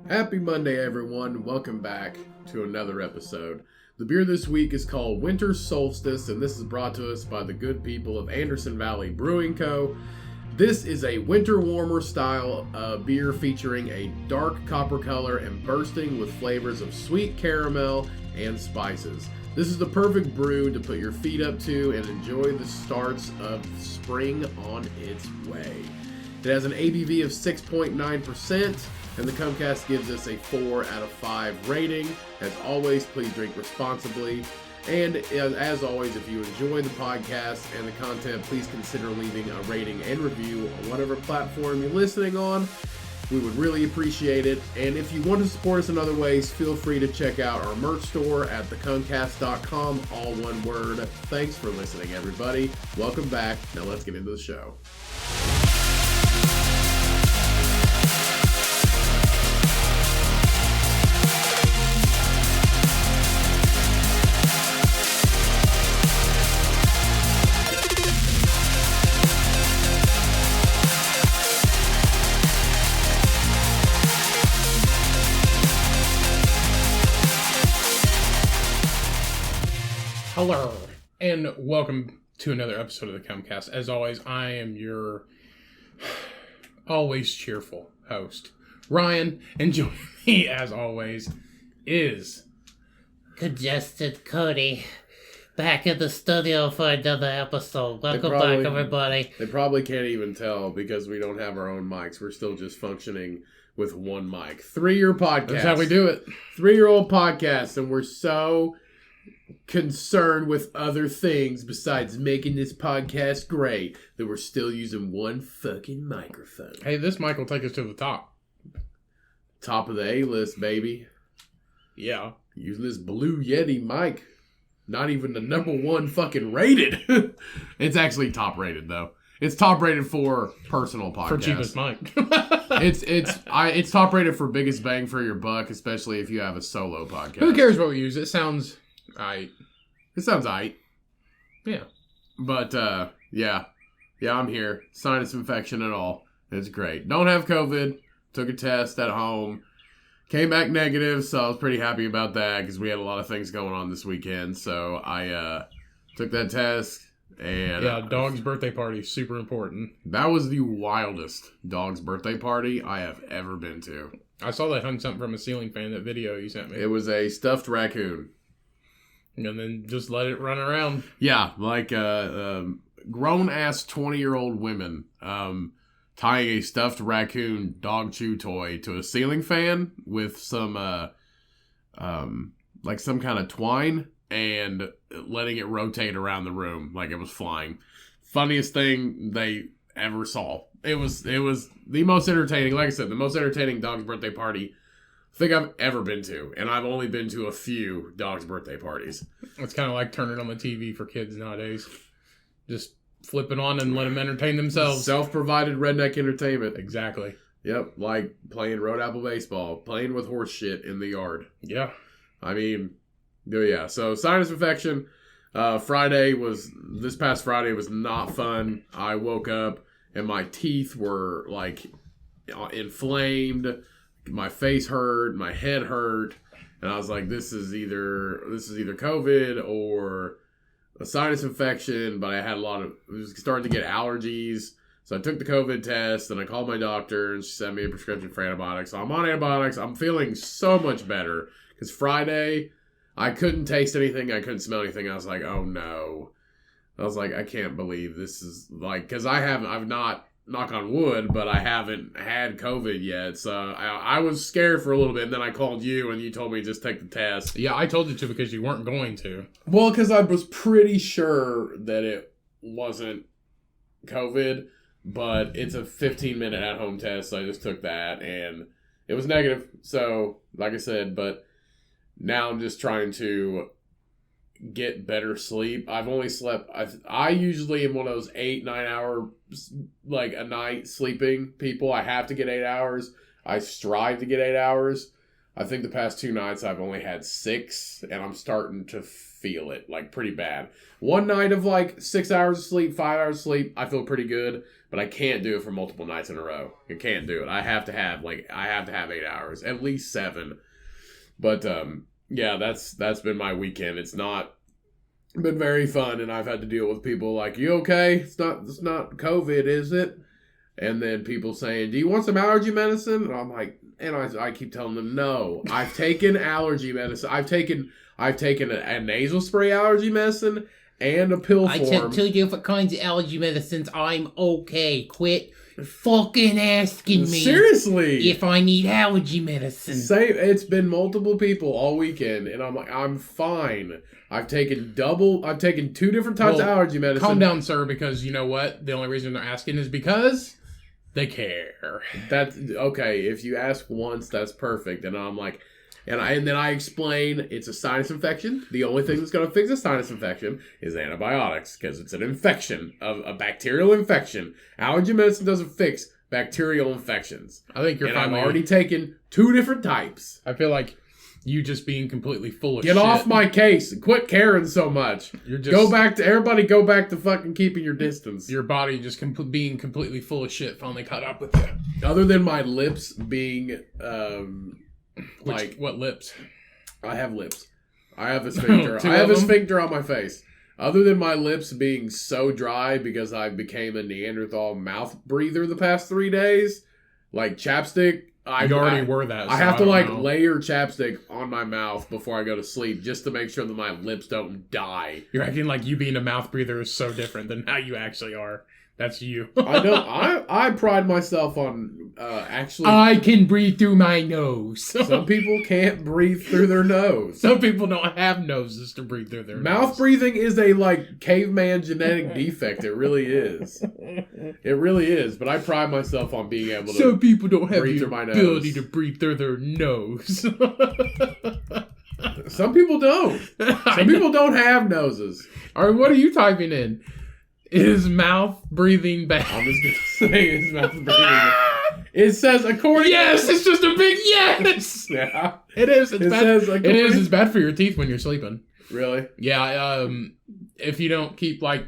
Happy Monday, everyone. Welcome back to another episode. The beer this week is called Winter Solstice, and this is brought to us by the good people of Anderson Valley Brewing Co. This is a winter warmer style beer featuring a dark copper color and bursting with flavors of sweet caramel and spices. This is the perfect brew to put your feet up to and enjoy the starts of spring on its way. It has an ABV of 6.9%, and the Cummcast gives us a 4 out of 5 rating. As always, please drink responsibly. And as always, if you enjoy the podcast and the content, please consider leaving a rating and review on whatever platform you're listening on. We would really appreciate it. And if you want to support us in other ways, feel free to check out our merch store at thecomcast.com, all one word. Thanks for listening, everybody. Welcome back. Now let's get into the show. Hello, and welcome to another episode of the Cummcast. As always, I am your always cheerful host, Ryan, and joining me, as always, is Congested Cody, back in the studio for another episode. Welcome back, everybody. They probably can't even tell because we don't have our own mics. We're still just functioning with one mic. 3-year podcast. That's how we do it. 3-year-old podcast, and we're so concerned with other things besides making this podcast great that we're still using one fucking microphone. Hey, this mic will take us to the top. Top of the A-list, baby. Yeah. Using this Blue Yeti mic. Not even the number one fucking rated. It's actually top rated, though. It's top rated for personal podcasts. For cheapest mic. It's top rated for biggest bang for your buck, especially if you have a solo podcast. Who cares what we use? It sounds... It sounds aight. Yeah. But, yeah, I'm here. Sinus infection and all. It's great. Don't have COVID. Took a test at home. Came back negative, so I was pretty happy about that because we had a lot of things going on this weekend. So I took that test. And yeah, dog's birthday party, super important. That was the wildest dog's birthday party I have ever been to. I saw that hung something from a ceiling fan, that video you sent me. It was a stuffed raccoon. And then just let it run around. Yeah, like grown-ass 20-year-old women tying a stuffed raccoon dog chew toy to a ceiling fan with some like some kind of twine and letting it rotate around the room like it was flying. Funniest thing they ever saw. It was the most entertaining, like I said, the most entertaining dog's birthday party I think I've ever been to, and I've only been to a few dog's birthday parties. It's kind of like turning on the TV for kids nowadays. Just flip it on and let them entertain themselves. Self-provided redneck entertainment. Exactly. Yep, like playing road apple baseball, playing with horse shit in the yard. Yeah. I mean, yeah. So sinus infection. This past Friday was not fun. I woke up and my teeth were like inflamed. My face hurt, my head hurt, and I was like, this is either COVID or a sinus infection, but I was starting to get allergies. So I took the COVID test, and I called my doctor, and she sent me a prescription for antibiotics. So I'm on antibiotics. I'm feeling so much better, because Friday, I couldn't taste anything, I couldn't smell anything. I was like, oh no. I was like, I can't believe this is like, because I've not, knock on wood, but I haven't had COVID yet. So I was scared for a little bit, and then I called you, and you told me just take the test. Yeah, I told you to because you weren't going to. Well, because I was pretty sure that it wasn't COVID, but it's a 15-minute at-home test, so I just took that, and it was negative. So, like I said, but now I'm just trying to get better sleep. I've only slept, I usually am one of those 8-9 hour like a night sleeping people. I have to get 8 hours. I strive to get 8 hours. I think the past 2 nights I've only had 6, and I'm starting to feel it like pretty bad. One night of like 6 hours of sleep, 5 hours of sleep, I feel pretty good. but I can't do it for multiple nights in a row. I can't do it. I have to have 8 hours, at least 7. But yeah, that's been my weekend. It's not been very fun, and I've had to deal with people like, "You okay? It's not COVID, is it?" And then people saying, "Do you want some allergy medicine?" And I'm like, and I keep telling them, "No, I've taken allergy medicine. I've taken a nasal spray allergy medicine and a pill form." I took 2 different kinds of allergy medicines. I'm okay. Quit fucking asking me. Seriously, if I need allergy medicine. It's been multiple people all weekend, and I'm like, I'm fine. I've taken 2 different types of allergy medicine. Calm down, sir, because you know what? The only reason they're asking is because they care. That's okay. If you ask once, that's perfect. And I'm like, and then I explain it's a sinus infection. The only thing that's going to fix a sinus infection is antibiotics, because it's an infection, a bacterial infection. Allergy medicine doesn't fix bacterial infections. I think you're. I've already taken 2 different types. I feel like you just being completely full of shit. Get off my case and quit caring so much. Go back to fucking keeping your distance. Your body just being completely full of shit finally caught up with you. Other than my lips being, what lips? I have lips. I have a sphincter. I have a sphincter on my face. Other than my lips being so dry because I became a Neanderthal mouth breather the past 3 days, like chapstick. I were that. I have to layer chapstick on my mouth before I go to sleep just to make sure that my lips don't die. You're acting like you being a mouth breather is so different than how you actually are. That's you. I know. I pride myself on actually. I can breathe through my nose. Some people can't breathe through their nose. Some people don't have noses to breathe through their nose. Mouth breathing is a caveman genetic defect. It really is. It really is. But I pride myself on being able to. Some people don't have the ability to breathe through their nose. Some people don't. Some people don't have noses. All right, what are you typing in? Is mouth breathing bad? I'm just going to say is mouth breathing bad. It says according Yes, it's just a big yes! Yeah. It is. It's bad. It is. It's bad for your teeth when you're sleeping. Really? Yeah, if you don't keep, your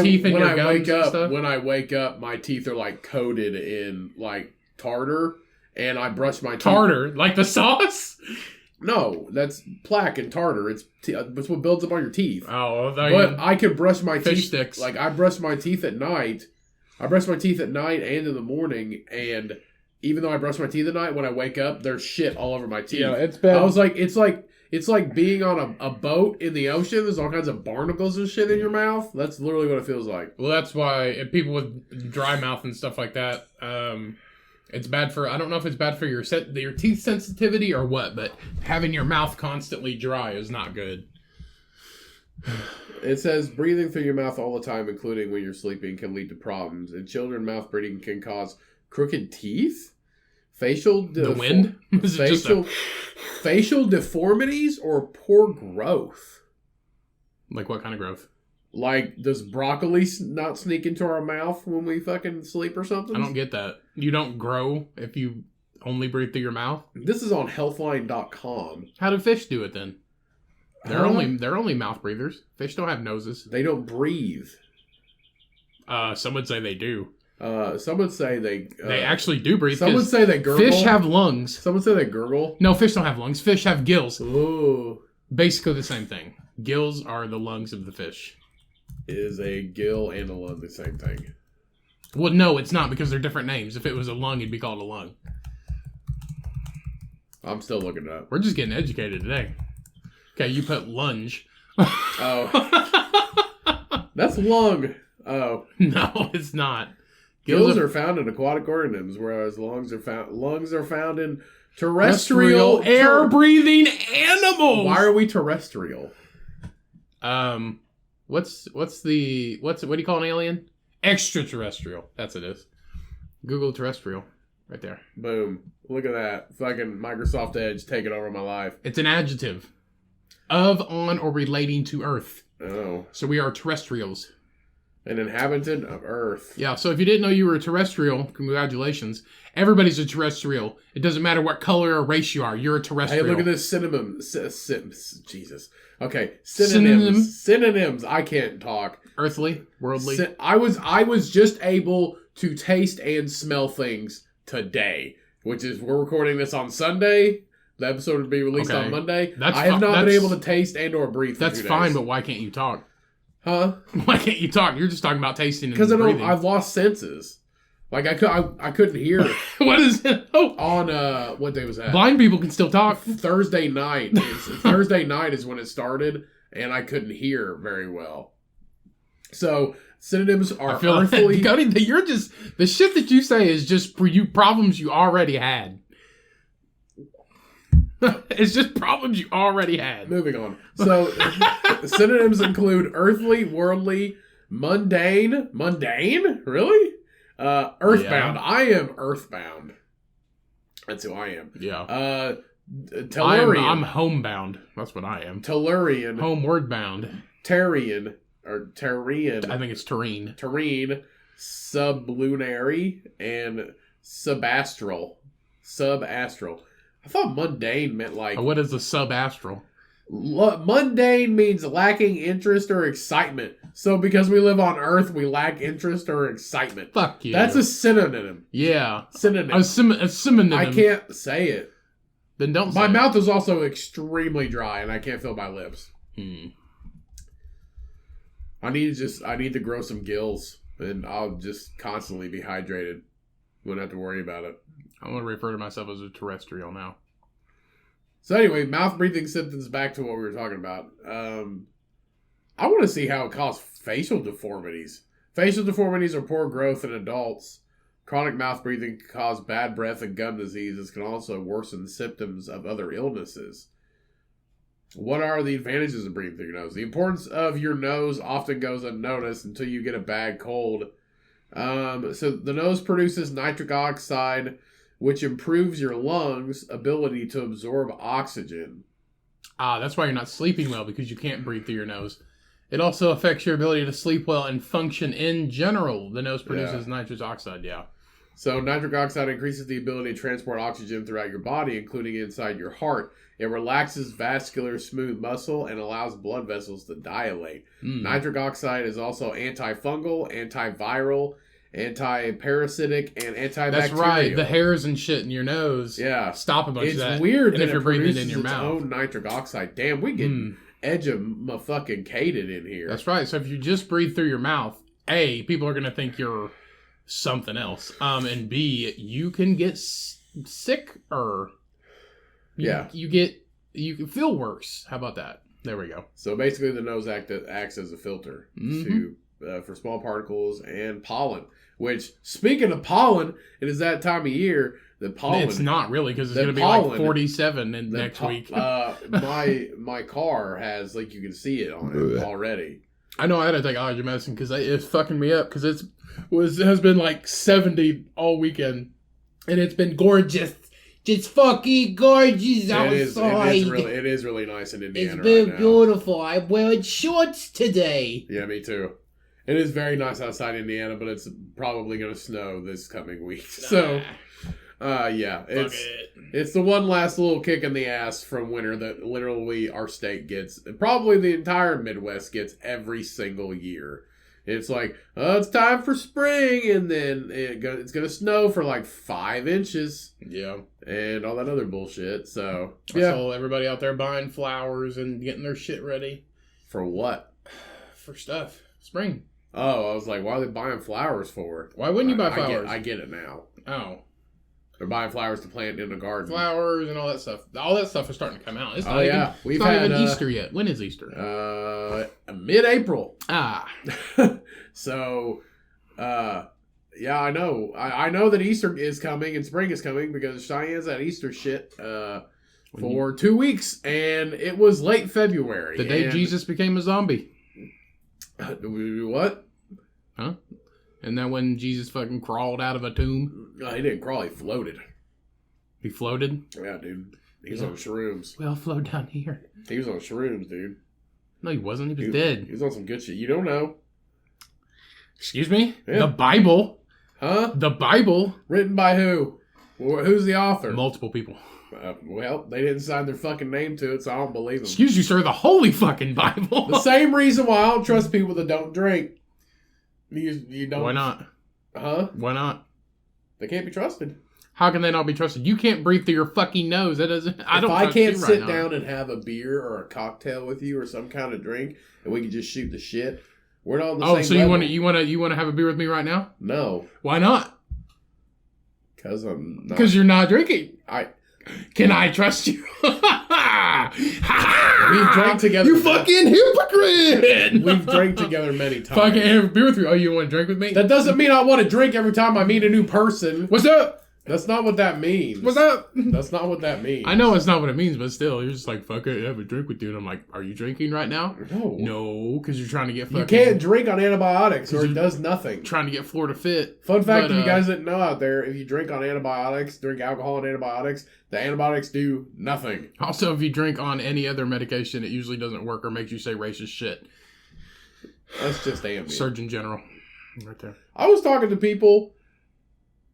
teeth and your gums and stuff. When I wake up, my teeth are, coated in, tartar, and I brush my teeth. Tartar? Like the sauce? No, that's plaque and tartar. It's what builds up on your teeth. Oh, but I can brush my fish teeth. Sticks. I brush my teeth at night. I brush my teeth at night and in the morning, and even though I brush my teeth at night, when I wake up, there's shit all over my teeth. Yeah, it's bad. I was like, it's like being on a boat in the ocean. There's all kinds of barnacles and shit in your mouth. That's literally what it feels like. Well, that's why if people with dry mouth and stuff like that, it's bad for, I don't know if it's bad for your teeth sensitivity or what, but having your mouth constantly dry is not good. It says breathing through your mouth all the time, including when you're sleeping, can lead to problems. In children, mouth breathing can cause crooked teeth, facial deformities, or poor growth. Like what kind of growth? Like, does broccoli not sneak into our mouth when we fucking sleep or something? I don't get that. You don't grow if you only breathe through your mouth? This is on healthline.com. How do fish do it then? They're only mouth breathers. Fish don't have noses. They don't breathe. Some would say they do. Some would say they actually do breathe. Some would say they gurgle. Fish have lungs. Some would say they gurgle. No, fish don't have lungs. Fish have gills. Ooh. Basically the same thing. Gills are the lungs of the fish. Is a gill and a lung the same thing? Well, no, it's not, because they're different names. If it was a lung, it'd be called a lung. I'm still looking it up. We're just getting educated today. Okay, you put lunge. Oh. That's lung. Oh. No, it's not. Gills are found in aquatic organisms, whereas lungs are found in terrestrial air-breathing animals. Why are we terrestrial? What do you call an alien? Extraterrestrial. That's it is. Google terrestrial. Right there. Boom. Look at that. Fucking Microsoft Edge taking over my life. It's an adjective. Of, on, or relating to Earth. Oh. So we are terrestrials. An inhabitant of Earth. Yeah, so if you didn't know you were a terrestrial, congratulations. Everybody's a terrestrial. It doesn't matter what color or race you are. You're a terrestrial. Hey, look at this synonym. Jesus. Okay, synonyms. Synonyms. I can't talk. Earthly, worldly. I was just able to taste and smell things today, which is, we're recording this on Sunday. The episode will be released on Monday. I have not been able to taste and or breathe for 2 days. That's fine, but why can't you talk? Huh? Why can't you talk? You're just talking about tasting and breathing. Because I've lost senses. Like, I couldn't hear. What is it? Oh. On, what day was that? Blind people can still talk. Thursday night. Thursday night is when it started, and I couldn't hear very well. So, synonyms are earthly. You're just, the shit that you say is just for you problems you already had. It's just problems you already had. Moving on. So, synonyms include earthly, worldly, mundane. Mundane? Really? Earthbound. Yeah. I am earthbound. That's who I am. Yeah. Tellurian. I'm homebound. That's what I am. Tellurian. Homeward bound. Terrian. Or Terrian. I think it's Terrene. Terrene. Sublunary. And subastral. Subastral. I thought mundane meant like... What is the subastral? Mundane means lacking interest or excitement. So because we live on Earth, we lack interest or excitement. Fuck you. That's a synonym. Yeah. Synonym. A synonym. I can't say it. Then don't say My it. mouth is also extremely dry and I can't feel my lips. I need to grow some gills and I'll just constantly be hydrated. Wouldn't have to worry about it. I'm going to refer to myself as a terrestrial now. So anyway, mouth breathing symptoms, back to what we were talking about. I want to see how it causes facial deformities. Facial deformities are poor growth in adults. Chronic mouth breathing can cause bad breath and gum diseases, can also worsen symptoms of other illnesses. What are the advantages of breathing through your nose? The importance of your nose often goes unnoticed until you get a bad cold. So the nose produces nitric oxide, which improves your lungs' ability to absorb oxygen. That's why you're not sleeping well, because you can't breathe through your nose. It also affects your ability to sleep well and function in general. The nose produces nitrous oxide, So nitric oxide increases the ability to transport oxygen throughout your body, including inside your heart. It relaxes vascular smooth muscle and allows blood vessels to dilate. Nitric oxide is also antifungal, antiviral, anti-parasitic, and antibacterial. That's right. The hairs and shit in your nose. Yeah. Stop a bunch of that. It's weird and that if you're it breathing produces in your its mouth. own nitric oxide. Damn, we get edge-a-fucking-cated in here. That's right. So if you just breathe through your mouth, A, people are going to think you're something else. And B, you can get sick or... You can feel worse. How about that? There we go. So basically the nose acts as a filter for small particles and pollen. Which, speaking of pollen, it is that time of year that pollen... It's not really, because it's going to be like 47 next week. My car has, like, you can see it on it already. I know I had to take allergy medicine because it's fucking me up, because it has been like 70 all weekend. And it's been gorgeous. Just fucking gorgeous outside. It is really nice in Indiana. It's been beautiful. I'm wearing shorts today. Yeah, me too. It is very nice outside Indiana, but it's probably going to snow this coming week. So, it's the one last little kick in the ass from winter that literally our state gets. Probably the entire Midwest gets every single year. It's like, it's time for spring, and then it's going to snow for like 5 inches. Yeah. And all that other bullshit. So, I saw everybody out there buying flowers and getting their shit ready. For what? For stuff. Spring. Oh, I was like, why are they buying flowers for? Why wouldn't you buy flowers? I get it now. Oh. They're buying flowers to plant in the garden. Flowers and all that stuff. All that stuff is starting to come out. It's not even Easter yet. When is Easter? Mid-April. So, I know. I know that Easter is coming and spring is coming because Cheyenne's at Easter shit for 2 weeks, and it was late February. The day Jesus became a zombie. What? Huh? And then when Jesus fucking crawled out of a tomb? No, he didn't crawl. He floated. He floated? Yeah, dude. He was on shrooms. We all float down here. He was on shrooms, dude. No, he wasn't. He was dead. He was on some good shit. You don't know. Excuse me? Yeah. The Bible? Huh? The Bible? Written by who? Who's the author? Multiple people. Well, they didn't sign their fucking name to it, so I don't believe them. Excuse you, sir. The holy fucking Bible. The same reason why I don't trust people that don't drink. You don't. Why not? Huh? Why not? They can't be trusted. How can they not be trusted? You can't breathe through your fucking nose. That doesn't. If I can't sit down and have a beer or a cocktail with you or some kind of drink, and we can just shoot the shit, we're not on the same level. So you want to have a beer with me right now? No. Why not? Because I'm not. Because you're not drinking. Can I trust you? We've drank together. You fucking hypocrite! We've drank together many times. Fucking have a beer with you. Oh, you want to drink with me? That doesn't mean I want to drink every time I meet a new person. What's up? That's not what that means. What's up? That's not what that means. I know it's not what it means, but still, you're just like, fuck it, have a drink with you. And I'm like, are you drinking right now? No. No, because you're trying to get fucking... You can't drink on antibiotics or it does nothing. Trying to get Florida fit. Fun fact, if you guys didn't know out there, if you drink on antibiotics, drink alcohol and antibiotics, the antibiotics do nothing. Also, if you drink on any other medication, it usually doesn't work or makes you say racist shit. That's just Ambien. Surgeon General. Right there. I was talking to people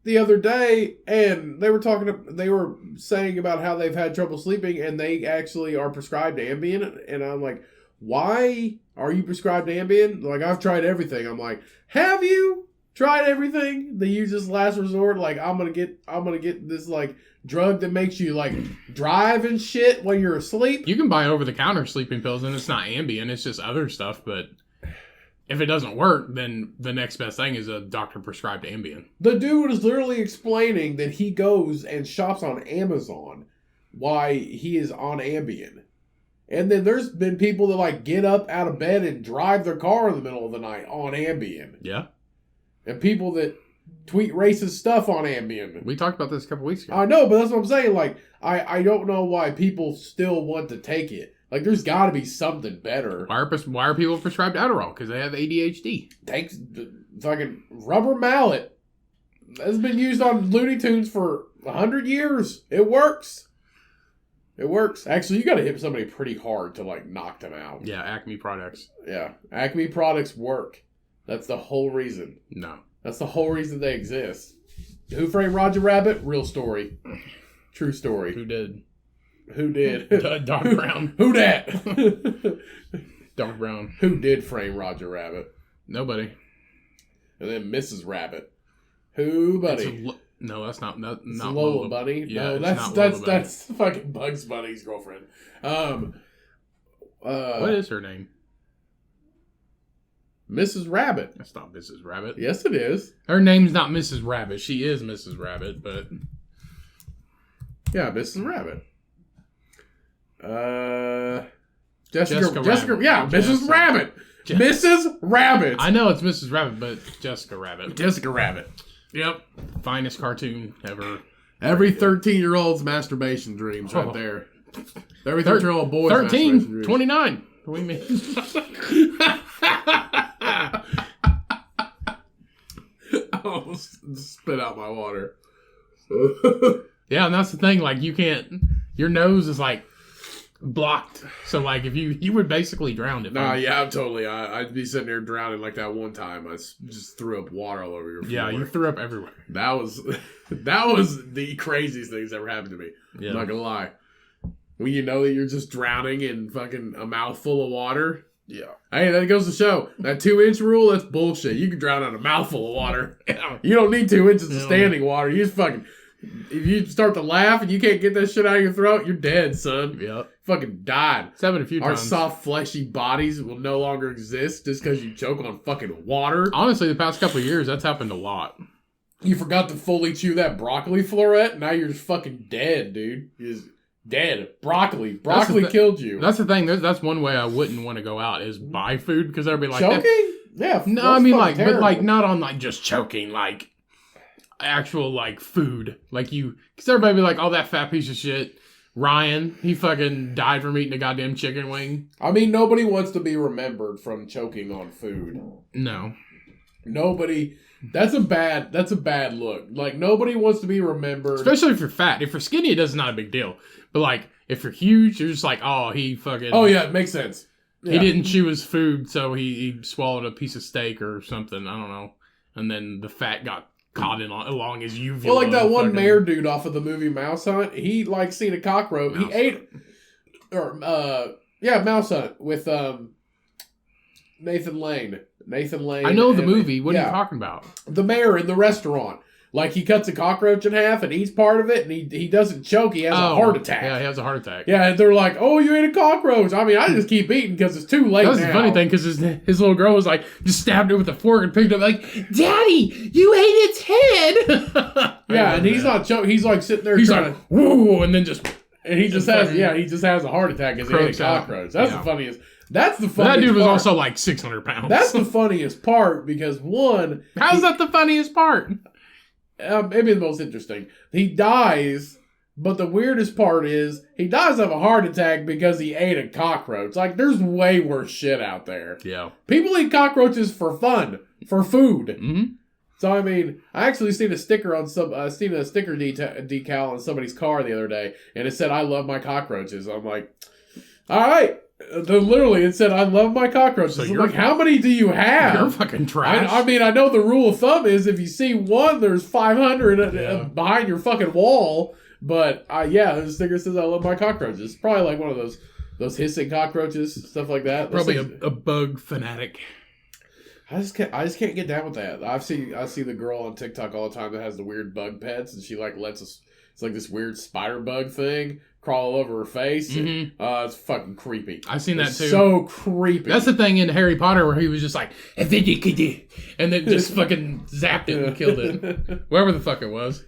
the other day, and they were saying about how they've had trouble sleeping, and they actually are prescribed Ambien, and I'm like, why are you prescribed Ambien? Like, I've tried everything. I'm like, have you tried everything? They use this last resort. Like, I'm gonna get this like drug that makes you like drive and shit when you're asleep. You can buy over-the-counter sleeping pills, and it's not Ambien, it's just other stuff, but if it doesn't work, then the next best thing is a doctor-prescribed Ambien. The dude is literally explaining that he goes and shops on Amazon why he is on Ambien. And then there's been people that like get up out of bed and drive their car in the middle of the night on Ambien. Yeah. And people that tweet racist stuff on Ambien. We talked about this a couple weeks ago. I know, but that's what I'm saying. Like, I don't know why people still want to take it. Like, there's got to be something better. Why are people prescribed Adderall? Because they have ADHD. Thanks, fucking rubber mallet. That's been used on Looney Tunes for 100 years. It works. It works. Actually, you got to hit somebody pretty hard to, like, knock them out. Yeah, Acme products. Yeah. Acme products work. That's the whole reason. No. That's the whole reason they exist. Who Framed Roger Rabbit? Real story. True story. Who did? Who did? Doc Brown. Who dat? Doc Brown. Who did frame Roger Rabbit? Nobody. And then Mrs. Rabbit. Who, buddy? No, that's not Lola Bunny. Yeah, no, that's fucking Bugs Bunny's girlfriend. What is her name? Mrs. Rabbit. That's not Mrs. Rabbit. Yes, it is. Her name's not Mrs. Rabbit. She is Mrs. Rabbit, but yeah, Mrs. Rabbit. Jessica Rabbit. Yeah, Mrs. Rabbit. Mrs. Rabbit. I know it's Mrs. Rabbit, but Jessica Rabbit. Jessica Rabbit. Yep. Finest cartoon ever. Every 13-year-old's masturbation dreams right there. Every 13-year-old boy's 13, 29. What do you mean? I almost spit out my water. Yeah, and that's the thing. Like, you can't... Your nose is, like, blocked. So, like, if you would basically drown it. Yeah, I'm totally... I'd be sitting there drowning like that one time. I just threw up water all over your floor. Yeah, you threw up everywhere. That was the craziest thing that's ever happened to me. Yeah. I'm not gonna lie. When you know that you're just drowning in fucking a mouthful of water... Yeah. Hey, that goes to show. That 2-inch rule, that's bullshit. You can drown in a mouthful of water. You don't need 2 inches of standing water. You just fucking... If you start to laugh and you can't get that shit out of your throat, you're dead, son. Yep. Fucking died. It's happened a few times. Our soft, fleshy bodies will no longer exist just because you choke on fucking water. Honestly, the past couple of years, that's happened a lot. You forgot to fully chew that broccoli floret, now you're just fucking dead, dude. You're just dead. Broccoli killed you. That's the thing. That's one way I wouldn't want to go out is buy food because everybody like choking. Yeah. No, I mean like, terrible. But like not on like just choking, like actual like food, like you. Because everybody be like, oh, that fat piece of shit. Ryan, he fucking died from eating a goddamn chicken wing. I mean, nobody wants to be remembered from choking on food. No. Nobody. That's a bad look. Like, nobody wants to be remembered. Especially if you're fat. If you're skinny, it's not a big deal. But, like, if you're huge, you're just like, oh, he fucking... Oh, yeah, it makes sense. Yeah. He didn't chew his food, so he swallowed a piece of steak or something. I don't know. And then the fat got caught in along his uvula. Well, like that one mayor dude off of the movie Mouse Hunt. He, like, seen a cockroach. He ate... Or, Mouse Hunt with, Nathan Lane. I know the movie. What are you talking about? The mayor in the restaurant. Like, he cuts a cockroach in half and eats part of it, and he doesn't choke. He has a heart attack. Yeah, he has a heart attack. Yeah, and they're like, oh, you ate a cockroach. I mean, I just keep eating because it's too late now. That's the funny thing, because his little girl was like, just stabbed it with a fork and picked it up like, Daddy, you ate its head. Yeah, and he's not choking. He's like sitting there he's trying like, whoa, and then just... And he just has a heart attack because he ate a cockroach. That's the funniest. That's the funniest That dude was part. also like 600 pounds. That's the funniest part because one... How's that the funniest part? Maybe the most interesting. He dies, but the weirdest part is he dies of a heart attack because he ate a cockroach. Like, there's way worse shit out there. Yeah. People eat cockroaches for fun, for food. Mm-hmm. So, I mean, I actually seen a sticker on sticker decal on somebody's car the other day, and it said, I love my cockroaches. I'm like, all right. Then literally, it said, I love my cockroaches. So I'm like, how many do you have? You're fucking trash. I mean, I know the rule of thumb is if you see one, there's 500 behind your fucking wall. But, the sticker says, I love my cockroaches. It's probably like one of those hissing cockroaches, stuff like that. Probably a bug fanatic. I just can't get down with that. I see the girl on TikTok all the time that has the weird bug pets, and she like lets us. It's like this weird spider bug thing crawl all over her face. Mm-hmm. It's fucking creepy. I've seen that too. So creepy. That's the thing in Harry Potter where he was just like, and then just fucking zapped it and killed it. Whatever the fuck it was.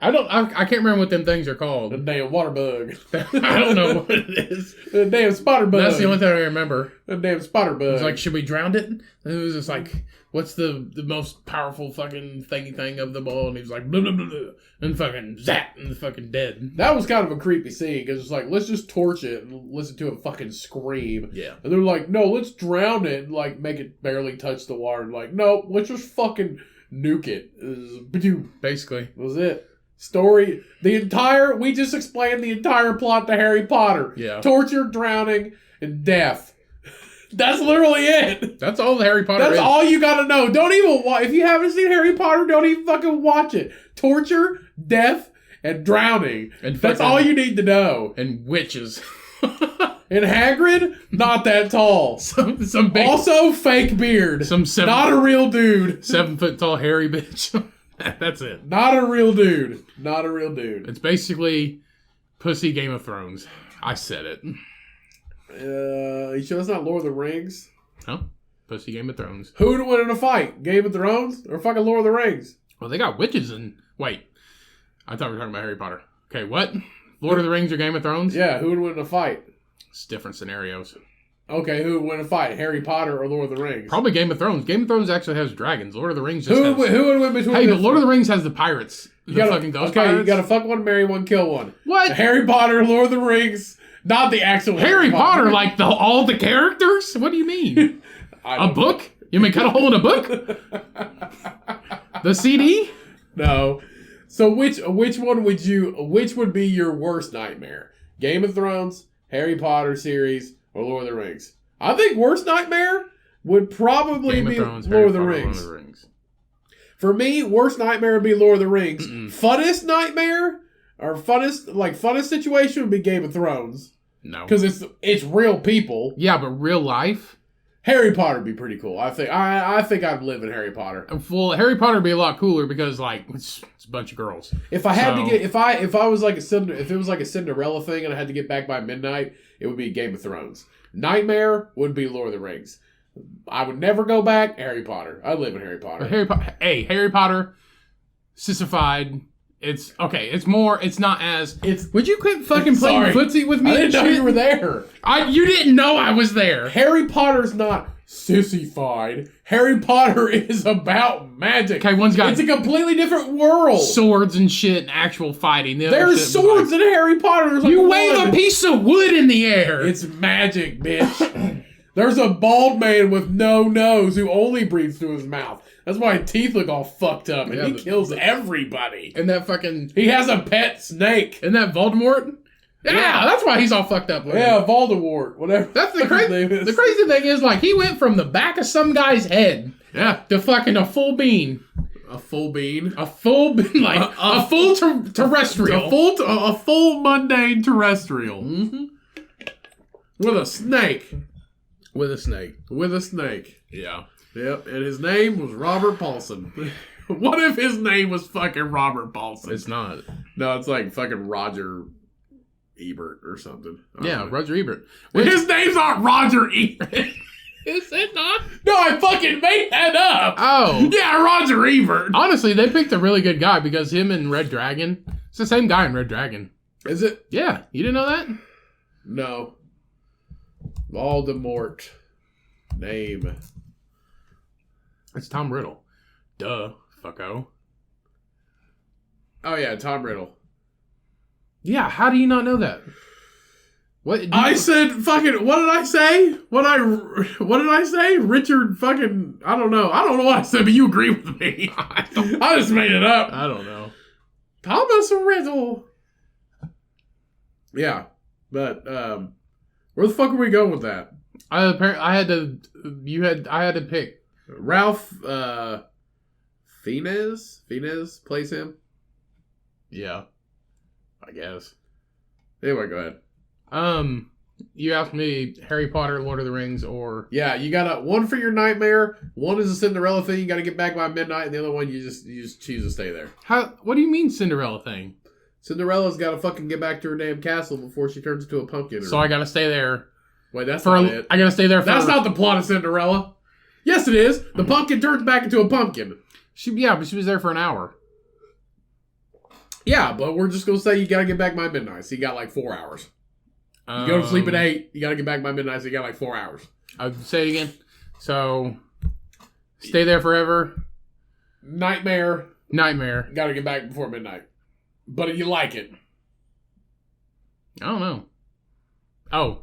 I can't remember what them things are called. The damn water bug. I don't know what it is. The damn spider bug. That's the only thing I remember. The damn spider bug. It was like, should we drown it? And it was just like, what's the most powerful fucking thingy thing of them all? And he was like, blah, blah, blah, blah, and fucking zap, and fucking dead. That was kind of a creepy scene, because it's like, let's just torch it and listen to it fucking scream. Yeah. And they're like, no, let's drown it and like make it barely touch the water. And like, no, let's just fucking nuke it. Basically. That was it. Story, we just explained the entire plot to Harry Potter. Yeah. Torture, drowning, and death. That's literally it. That's all the Harry Potter is. That's all you gotta know. Don't even if you haven't seen Harry Potter, don't even fucking watch it. Torture, death, and drowning. And that's all you need to know. And witches. And Hagrid, not that tall. Some big, also fake beard. Not a real dude. 7 foot tall hairy bitch. That's it. Not a real dude. Not a real dude. It's basically pussy Game of Thrones. I said it. You sure that's not Lord of the Rings? Huh? Pussy Game of Thrones. Who would win in a fight? Game of Thrones or fucking Lord of the Rings? Well, they got witches and... Wait. I thought we were talking about Harry Potter. Okay, what? Lord of the Rings or Game of Thrones? Yeah, who would win in a fight? It's different scenarios. Okay, who would win a fight? Harry Potter or Lord of the Rings? Probably Game of Thrones. Game of Thrones actually has dragons. Lord of the Rings just Who would win between... Hey, but Lord of the Rings has the pirates. Fucking ghost pirates. You gotta fuck one, marry one, kill one. What? Harry Potter, Lord of the Rings, not the actual Harry Potter, like all the characters? What do you mean? A book? You mean cut a hole in a book? The CD? No. So which would be your worst nightmare? Game of Thrones, Harry Potter series, or Lord of the Rings? I think worst nightmare would probably be Lord of the Rings. For me, worst nightmare would be Lord of the Rings. Funnest nightmare or funnest situation would be Game of Thrones. No, because it's real people. Yeah, but real life. Harry Potter would be pretty cool. I think I'd live in Harry Potter. Well, Harry Potter would be a lot cooler because it's a bunch of girls. If I had to get if it was like a Cinderella thing and I had to get back by midnight, it would be Game of Thrones. Nightmare would be Lord of the Rings. I would never go back. Harry Potter. I'd live in Harry Potter. Harry Potter, sissified. It's okay. It's more. It's not as. Would you quit fucking playing footsie with me? I didn't know you were there. You didn't know I was there. Harry Potter's not sissified. Harry Potter is about magic. Okay, it's a completely different world. Swords and shit and actual fighting. There's swords in Harry Potter. You wave a piece of wood in the air. It's magic, bitch. There's a bald man with no nose who only breathes through his mouth. That's why his teeth look all fucked up, and he kills everybody. And that fucking... He has a pet snake. Isn't that Voldemort? Yeah, that's why he's all fucked up. Yeah, Voldemort, whatever. That's the crazy thing is, he went from the back of some guy's head to fucking a full bean. A full bean? A full bean, a full terrestrial. A full mundane terrestrial. Mm-hmm. With a snake. With a snake. With a snake. Yeah. Yep, and his name was Robert Paulson. What if his name was fucking Robert Paulson? It's not. No, it's like fucking Roger Ebert or something. Yeah, Roger Ebert. His name's not Roger Ebert. Is it not? No, I fucking made that up. Oh. Yeah, Roger Ebert. Honestly, they picked a really good guy because him and Red Dragon, it's the same guy in Red Dragon. Is it? Yeah, you didn't know that? No. Voldemort. Name. It's Tom Riddle. Duh, fucko. Oh yeah, Tom Riddle. Yeah, how do you not know that? What I said fucking. What did I say? What did I say? Richard fucking. I don't know what I said, but you agree with me. I just made it up. I don't know. Thomas Riddle. Yeah, but where the fuck are we going with that? I had to pick. Ralph Fiennes plays him. Yeah, I guess. Anyway, go ahead. You asked me Harry Potter, Lord of the Rings, or yeah, you got one for your nightmare. One is a Cinderella thing. You got to get back by midnight, and the other one you just choose to stay there. What do you mean Cinderella thing? Cinderella's got to fucking get back to her damn castle before she turns into a pumpkin. So I got to stay there. Wait, that's not it. I got to stay there for. That's not the plot of Cinderella. Yes, it is. The pumpkin turns back into a pumpkin. But she was there for an hour. Yeah, but we're just gonna say you gotta get back by midnight. So you got like 4 hours. You go to sleep at 8. You gotta get back by midnight. So you got like 4 hours. I'll say it again. So stay there forever. Nightmare. Nightmare. Gotta get back before midnight. But you like it. I don't know. Oh.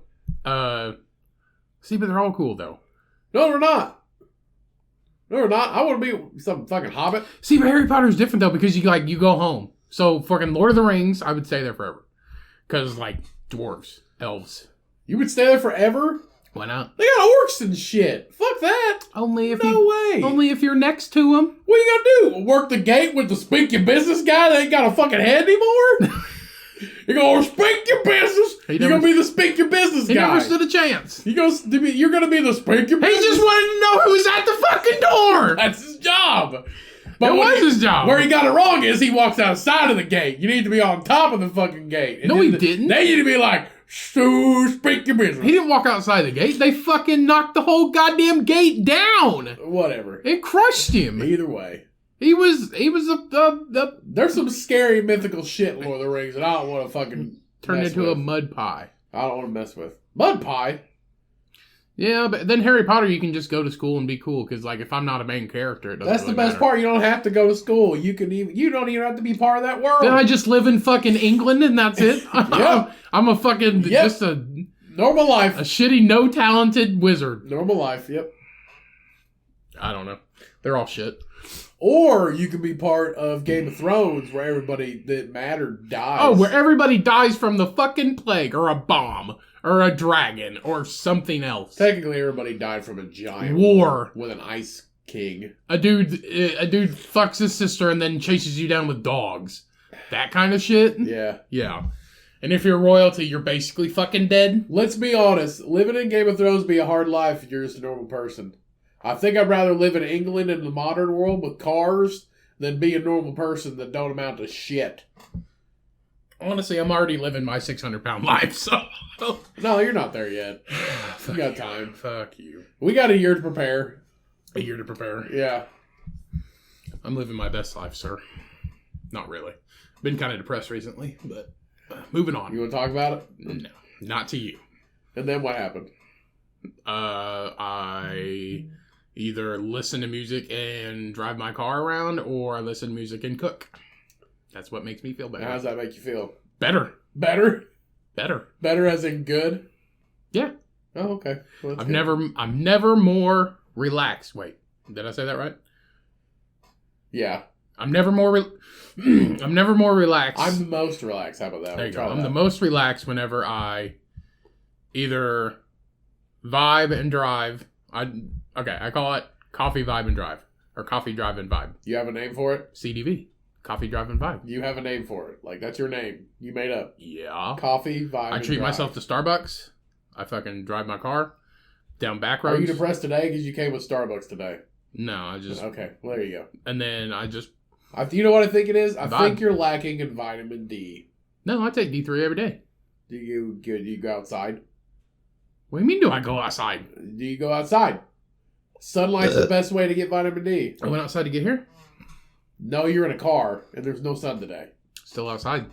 See, but they're all cool though. No, they're not. No, they're not. I want to be some fucking hobbit. See, but Harry Potter's different though because you go home. So fucking Lord of the Rings, I would stay there forever. Because like dwarves, elves. You would stay there forever? Why not? They got orcs and shit. Fuck that. Only if way. Only if you're next to them. What you gonna do? Work the gate with the speak your business guy that ain't got a fucking head anymore? You're gonna speak your business. You're gonna be the speak your business guy. He never stood a chance. You're gonna be the speak your business. He just wanted to know who was at the fucking door. That's his job. But it was his job. Where he got it wrong is he walks outside of the gate. You need to be on top of the fucking gate. And no, he didn't. They need to be like, so speak your business. He didn't walk outside the gate. They fucking knocked the whole goddamn gate down. Whatever. It crushed him. Either way. He was the There's some scary mythical shit in Lord of the Rings that I don't want to fucking turned mess into with. a mud pie. I don't want to mess with. Mud pie? Yeah, but then Harry Potter, you can just go to school and be cool. Because, like, if I'm not a main character, it doesn't That's really the best matter. part. You don't have to go to school. You don't even have to be part of that world. Then I just live in fucking England and that's it. Yep. I'm a fucking just a normal life. A shitty, no talented wizard. Normal life. Yep. I don't know. They're all shit. Or you could be part of Game of Thrones, where everybody that mattered dies. Oh, where everybody dies from the fucking plague or a bomb. Or a dragon, or something else. Technically, everybody died from a giant war with an ice king. A dude fucks his sister and then chases you down with dogs. That kind of shit. Yeah. Yeah. And if you're royalty, you're basically fucking dead. Let's be honest. Living in Game of Thrones would be a hard life if you're just a normal person. I think I'd rather live in England in the modern world with cars than be a normal person that don't amount to shit. Honestly, I'm already living my 600-pound life, so... No, you're not there yet. You got time. Fuck you. We got a year to prepare. A year to prepare. Yeah. I'm living my best life, sir. Not really. Been kind of depressed recently, but moving on. You want to talk about it? No, not to you. And then what happened? I either listen to music and drive my car around, or I listen to music and cook. That's what makes me feel better. How does that make you feel? Better. Better? Better. Better as in good? Yeah. Oh, okay. Well, I'm never more relaxed. Wait, did I say that right? Yeah. I'm never more relaxed. I'm the most relaxed. How about that? There you go. I'm the most relaxed whenever I either vibe and drive. I call it coffee vibe and drive, or coffee drive and vibe. You have a name for it? CDV. Coffee drive and vibe. You have a name for it. Like, that's your name. You made up. Yeah. Coffee, vibe, I treat myself to Starbucks. I fucking drive my car. down back Are roads. you depressed today because you came with Starbucks today? No, I just... Okay, well, there you go. And then I just... You know what I think it is? I think you're lacking in vitamin D. No, I take D3 every day. Do you go outside? What do you mean do I go outside? Do you go outside? Sunlight's the best way to get vitamin D. I went outside to get here? No, you're in a car, and there's no sun today. Still outside.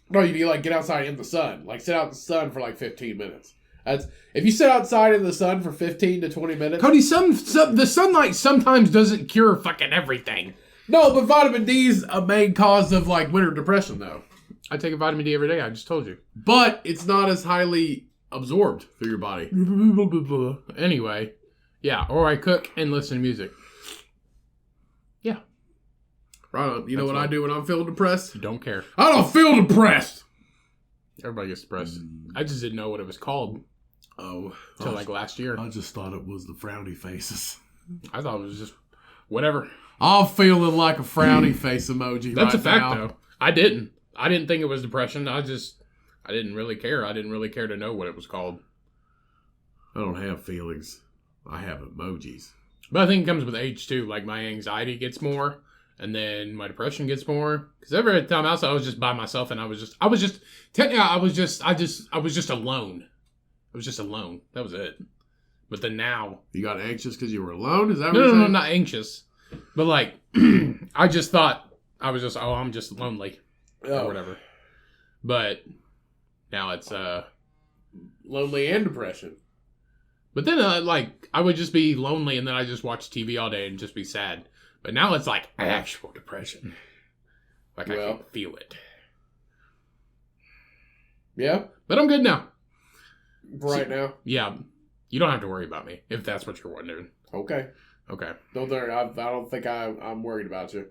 No, you need get outside in the sun. Sit out in the sun for 15 minutes. If you sit outside in the sun for 15 to 20 minutes... Cody, the sunlight sometimes doesn't cure fucking everything. No, but vitamin D is a main cause of winter depression, though. I take a vitamin D every day, I just told you. But it's not as highly absorbed through your body. Anyway, yeah, or I cook and listen to music. Yeah. Right on. You know what I do when I'm feeling depressed? Don't care. I don't feel depressed! Everybody gets depressed. I just didn't know what it was called. Oh. Till last year. I just thought it was the frowny faces. I thought it was just whatever. I'm feeling like a frowny face emoji. That's right a fact, now. though. I didn't think it was depression. I didn't really care. I didn't really care to know what it was called. I don't have feelings. I have emojis. But I think it comes with age, too. My anxiety gets more, and then my depression gets more. Because every time else, I was just by myself, and I was just alone. I was just alone. That was it. But then now... You got anxious because you were alone? Is that what you're No, saying? I'm not anxious. But, I just thought, I'm just lonely. Or whatever. But now it's lonely and depression. But then I would just be lonely and then I just watch TV all day and just be sad. But now it's actual depression. I can feel it. Yeah? But I'm good now. Right now? Yeah. You don't have to worry about me if that's what you're wondering. Okay. Don't worry. I don't think I'm worried about you.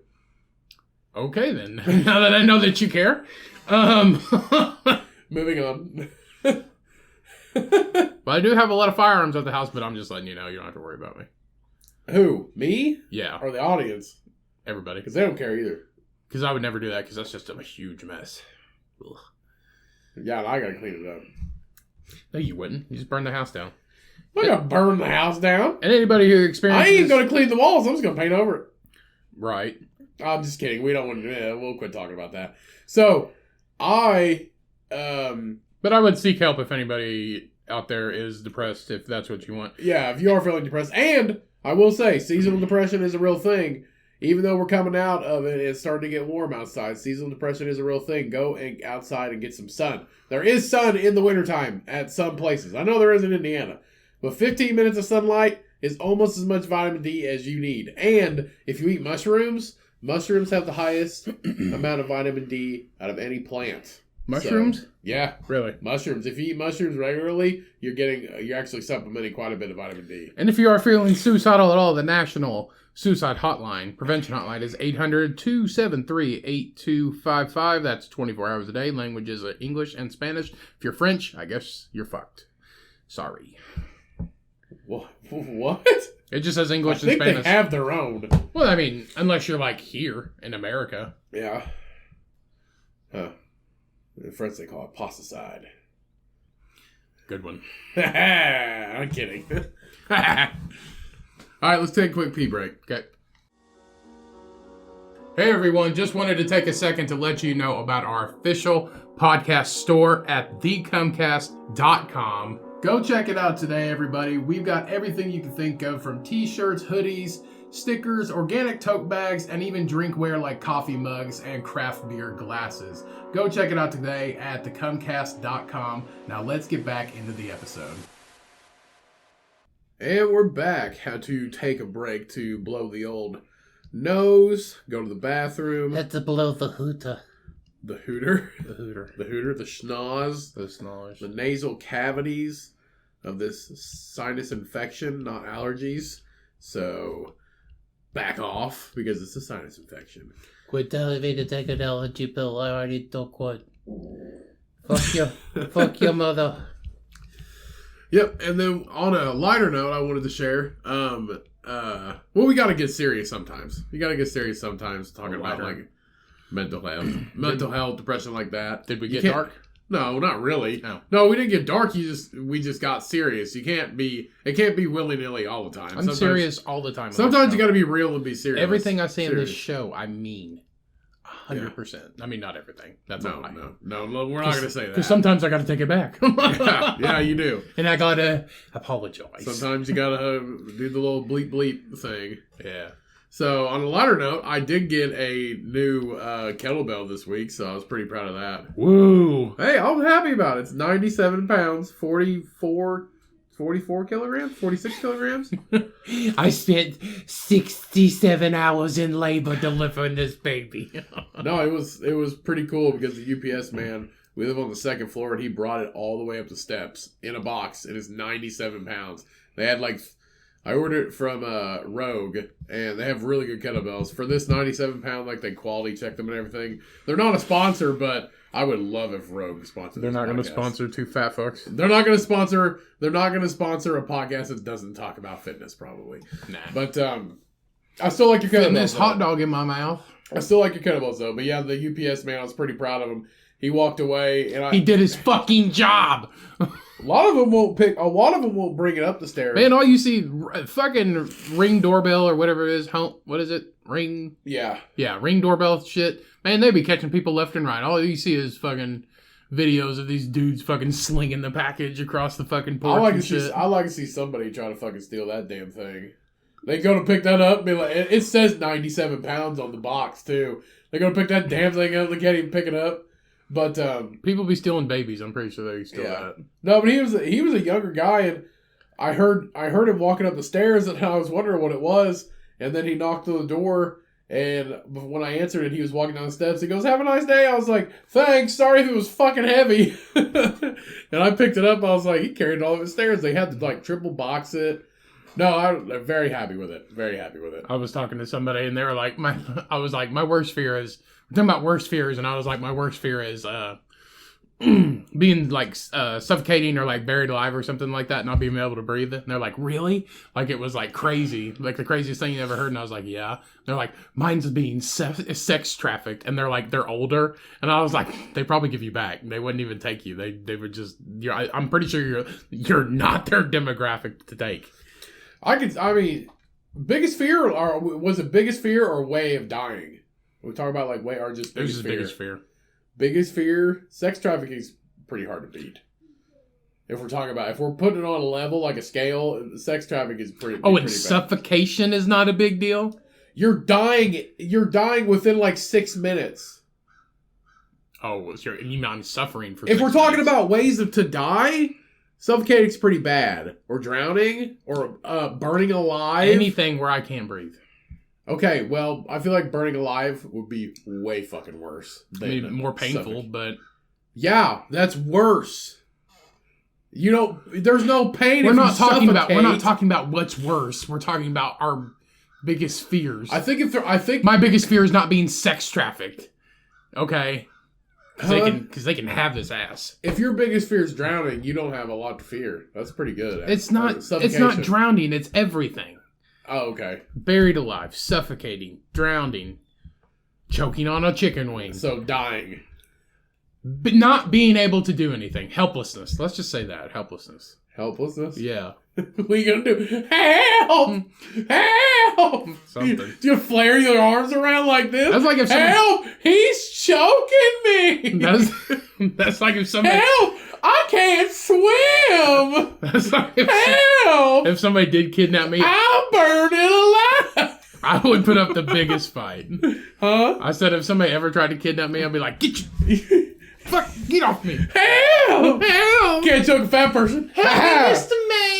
Okay, then. Now that I know that you care. Moving on. But I do have a lot of firearms at the house, but I'm just letting you know you don't have to worry about me. Who? Me? Yeah. Or the audience? Everybody. Because they don't care either. Because I would never do that because that's just a huge mess. Ugh. Yeah, I gotta clean it up. No, you wouldn't. You just burn the house down. I'm not gonna burn the house down. And anybody who experiences... I ain't gonna clean the walls. I'm just gonna paint over it. Right. I'm just kidding. We don't want to... we'll quit talking about that. So, But I would seek help if anybody out there is depressed, if that's what you want. Yeah, if you are feeling depressed. And, I will say, seasonal depression is a real thing. Even though we're coming out of it, it's starting to get warm outside. Seasonal depression is a real thing. Go outside and get some sun. There is sun in the wintertime at some places. I know there is in Indiana. But 15 minutes of sunlight is almost as much vitamin D as you need. And if you eat mushrooms have the highest amount of vitamin D out of any plant. Mushrooms? So, yeah. Really? Mushrooms. If you eat mushrooms regularly, you're actually supplementing quite a bit of vitamin D. And if you are feeling suicidal at all, the National Suicide Hotline, Prevention Hotline is 800-273-8255. That's 24 hours a day. Languages are English and Spanish. If you're French, I guess you're fucked. Sorry. What? It just says English and Spanish. I think they have their own. Well, I mean, unless you're here in America. Yeah. Huh. In French, they call it posticide. Good one. I'm kidding. All right, let's take a quick pee break. Okay. Hey, everyone. Just wanted to take a second to let you know about our official podcast store at thecummcast.com. Go check it out today, everybody. We've got everything you can think of, from t-shirts, hoodies, stickers, organic tote bags, and even drinkware like coffee mugs and craft beer glasses. Go check it out today at thecummcast.com. Now let's get back into the episode. And we're back. Had to take a break to blow the old nose, go to the bathroom. Had to blow the hooter. The hooter. The hooter. The hooter, the schnoz. The snarls. The nasal cavities of this sinus infection, not allergies. So, back off, because it's a sinus infection. Quit telling me to take an allergy pill. I already took one. Fuck your mother. Yep, and then on a lighter note, I wanted to share, we gotta get serious sometimes. You gotta get serious sometimes, talking about, mental health, depression like that. Did we get dark? No, not really. No. No, we didn't get dark. We just got serious. It can't be willy-nilly all the time. I'm serious all the time. Sometimes you got to be real and be serious. Everything I say in this show, I mean 100%. I mean, not everything. That's no, a lie. No, we're not going to say that. Because sometimes I got to take it back. yeah, you do. And I got to apologize. Sometimes you got to do the little bleep bleep thing. Yeah. So, on a lighter note, I did get a new kettlebell this week, so I was pretty proud of that. Woo! Hey, I'm happy about it. It's 97 pounds, 44 kilograms, 46 kilograms. I spent 67 hours in labor delivering this baby. No, it was pretty cool because the UPS man, we live on the second floor, and he brought it all the way up the steps in a box. It is 97 pounds. They had I ordered it from Rogue, and they have really good kettlebells. For this 97-pound, they quality check them and everything. They're not a sponsor, but I would love if Rogue sponsored. They're not going to sponsor two fat fucks. They're not going to sponsor a podcast that doesn't talk about fitness, probably. Nah. But I still like your kettlebells. Fitness hot dog in my mouth. I still like your kettlebells though. But yeah, the UPS man, I was pretty proud of him. He walked away, and he did his fucking job. A lot of them won't bring it up the stairs. Man, all you see, fucking Ring doorbell or whatever it is. What is it? Ring? Yeah. Yeah, Ring doorbell shit. Man, they be catching people left and right. All you see is fucking videos of these dudes fucking slinging the package across the fucking porch. I like to see somebody try to fucking steal that damn thing. They go to pick that up and be like, it says 97 pounds on the box too. They go to pick that damn thing up, they can't even pick it up. But people be stealing babies. I'm pretty sure they steal that. No, but he was a younger guy, and I heard him walking up the stairs, and I was wondering what it was. And then he knocked on the door, and when I answered it, he was walking down the steps. He goes, "Have a nice day." I was like, "Thanks. Sorry if it was fucking heavy." And I picked it up. I was like, he carried it all up the stairs. They had to triple box it. No, I'm very happy with it. Very happy with it. I was talking to somebody, and they were like, I was like, my worst fear is. We're talking about worst fears, and I was like, my worst fear is being suffocating or buried alive or something like that, and not being able to breathe. And they're like, really? It was crazy, the craziest thing you ever heard. And I was like, yeah. They're like, mine's being sex trafficked, and they're older. And I was like, they probably give you back. They wouldn't even take you. They would just. I'm pretty sure you're not their demographic to take. Biggest fear, or was it biggest fear or way of dying? We talk about way or just biggest fear. Biggest fear. Biggest fear. Sex trafficking is pretty hard to beat. If we're putting it on a level a scale, sex trafficking is pretty. Oh, pretty and suffocation bad. Is not a big deal. You're dying within 6 minutes. Oh, you mean I'm suffering for? If we're talking about ways to die, suffocating's pretty bad, or drowning, or burning alive. Anything where I can't breathe. Okay, well, I feel like burning alive would be way fucking worse. More painful, but... Yeah, that's worse. There's no pain We're not talking about what's worse. We're talking about our biggest fears. I think my biggest fear is not being sex trafficked. Okay? Because they can have this ass. If your biggest fear is drowning, you don't have a lot to fear. That's pretty good. It's not drowning, it's everything. Oh, okay. Buried alive, suffocating, drowning, choking on a chicken wing. So dying. But not being able to do anything. Helplessness. Let's just say that. Helplessness. Helplessness? Yeah. What are you going to do? Help! Help! Something. Do you flare your arms around like this? That's like if help! He's choking me! That's like if somebody... Help! I can't swim! That's like help! If somebody did kidnap me... I'll burn it alive! I would put up the biggest fight. Huh? I said if somebody ever tried to kidnap me, I'd be like, fuck, get off me. Help! Help! Can't choke a fat person. Help me, Mr. Man!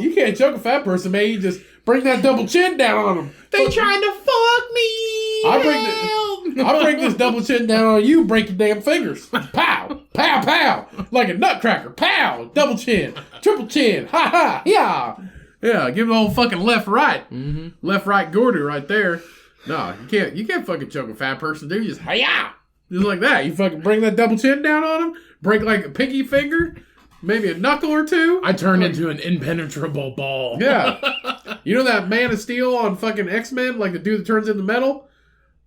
You can't choke a fat person, man. You just bring that double chin down on them. They trying to fuck me! I bring this double chin down on you, break your damn fingers. Pow! Pow, pow! Like a nutcracker. Pow! Double chin. Triple chin. Ha ha! Yeah! Yeah, give the old fucking left-right. Mm-hmm. Left-right Gordy right there. No, you can't fucking choke a fat person, dude. You just, hi-ya! Just like that. You fucking bring that double chin down on him, break a pinky finger, maybe a knuckle or two. I turn into an impenetrable ball. Yeah. You know that Man of Steel on fucking X-Men? The dude that turns into metal?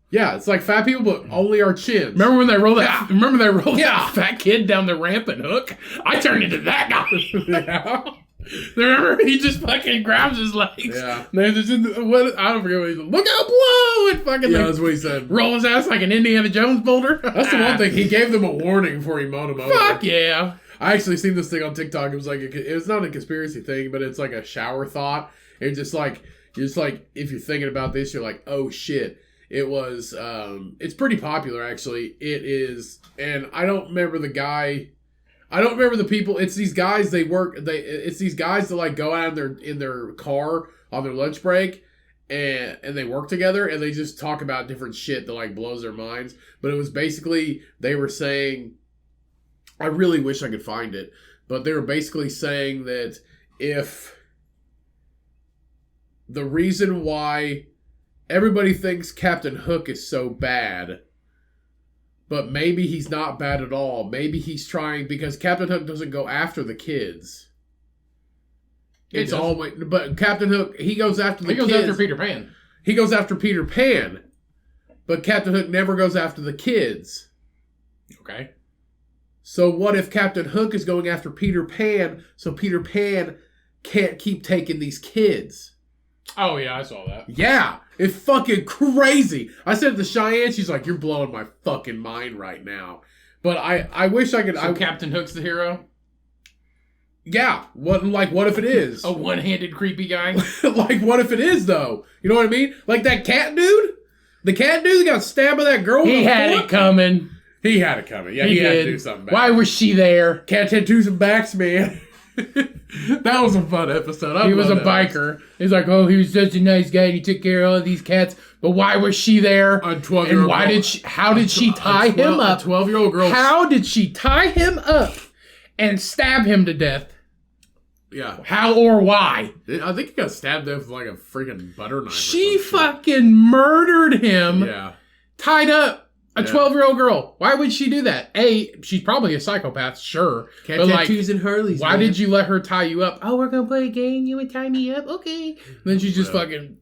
Yeah, it's like fat people, but only our chins. Remember when they rolled that? Remember they rolled that fat kid down the ramp and Hook? I turned into that guy. Yeah. Remember, he just fucking grabs his legs. Yeah. I don't forget what he said. Look out below! And fucking That's what he said. roll his ass like an Indiana Jones boulder. That's the one thing. He gave them a warning before he mowed them over. Fuck yeah. I actually seen this thing on TikTok. It was like it was not a conspiracy thing, but it's like a shower thought. It's just like if you're thinking about this, you're like, oh shit. It was it's pretty popular actually. It is, and I don't remember the guy. I don't remember the people. It's these guys. It's these guys that like go out in their car on their lunch break, and they work together, and they just talk about different shit that like blows their minds. But it was basically they were saying, I really wish I could find it, but they were basically saying that if the reason why everybody thinks Captain Hook is so bad, but maybe he's not bad at all. Maybe he's trying, because Captain Hook doesn't go after the kids. It's always, but Captain Hook, he goes after the kids. He goes after Peter Pan. He goes after Peter Pan, but Captain Hook never goes after the kids. Okay. So what if Captain Hook is going after Peter Pan, so Peter Pan can't keep taking these kids? Oh, yeah, I saw that. Yeah, it's fucking crazy. I said it to Cheyenne, she's like, you're blowing my fucking mind right now. But I wish I could... So Captain Hook's the hero? Yeah, what if it is? A one-handed creepy guy? Like, what if it is, though? You know what I mean? Like that cat dude? The cat dude that got stabbed by that girl? He had it coming. He had it coming. Yeah, he had to do something bad. Why was she there? Cat tattoos and backs, man. That was a fun episode. He was a biker. He's like, oh, he was such a nice guy and he took care of all these cats. But why was she there? A 12-year-old And how did she tie him up? A 12-year-old girl. How did she tie him up and stab him to death? Yeah. How or why? I think he got stabbed with like a freaking butter knife. She fucking murdered him. Yeah. Tied up. A 12-year-old girl. Why would she do that? She's probably a psychopath, sure. Cat tattoos and Hurleys. Why did you let her tie you up? Oh, we're gonna play a game. You would tie me up, okay? And then she just fucking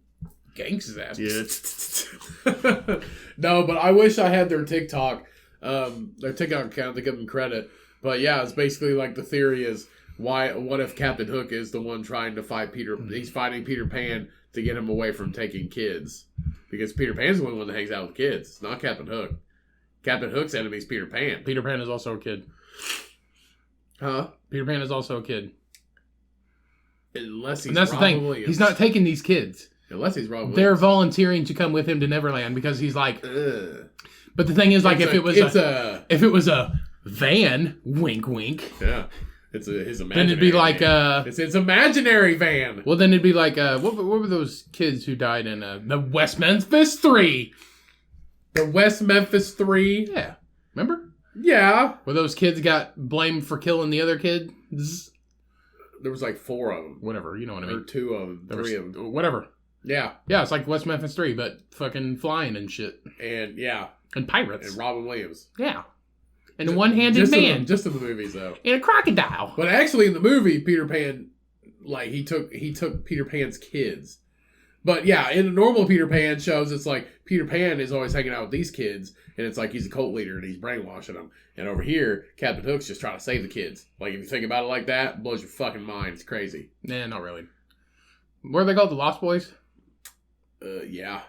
ganks his ass. Yeah. No, but I wish I had their TikTok account to give them credit. But yeah, it's basically like the theory is what if Captain Hook is the one trying to fight Peter? He's fighting Peter Pan to get him away from taking kids. Because Peter Pan's the only one that hangs out with kids. It's not Captain Hook. Captain Hook's enemy is Peter Pan. Peter Pan is also a kid. Huh? Peter Pan is also a kid. Unless he's and that's Robin the thing. Williams. He's not taking these kids. Unless he's Robin Williams. They're volunteering to come with him to Neverland because he's like... Ugh. But the thing is, like, if it was a van, wink, wink. Yeah. It's his imaginary then it'd be like... it's his imaginary van. Well, then it'd be like... what were those kids who died in the West Memphis 3? The West Memphis 3? Yeah. Remember? Yeah. Where those kids got blamed for killing the other kid? There was like 4 of them. Whatever, you know what I mean. Or 2 of them. 3 of them. Whatever. Yeah. Yeah, it's like West Memphis 3, but fucking flying and shit. And, yeah. And pirates. And Robin Williams. Yeah. And a one-handed man. Just in the movies, though. And a crocodile. But actually, in the movie, Peter Pan, like, he took Peter Pan's kids. But, yeah, in the normal Peter Pan shows, it's like Peter Pan is always hanging out with these kids, and it's like he's a cult leader, and he's brainwashing them. And over here, Captain Hook's just trying to save the kids. Like, if you think about it like that, it blows your fucking mind. It's crazy. Nah, not really. What are they called? The Lost Boys? Yeah.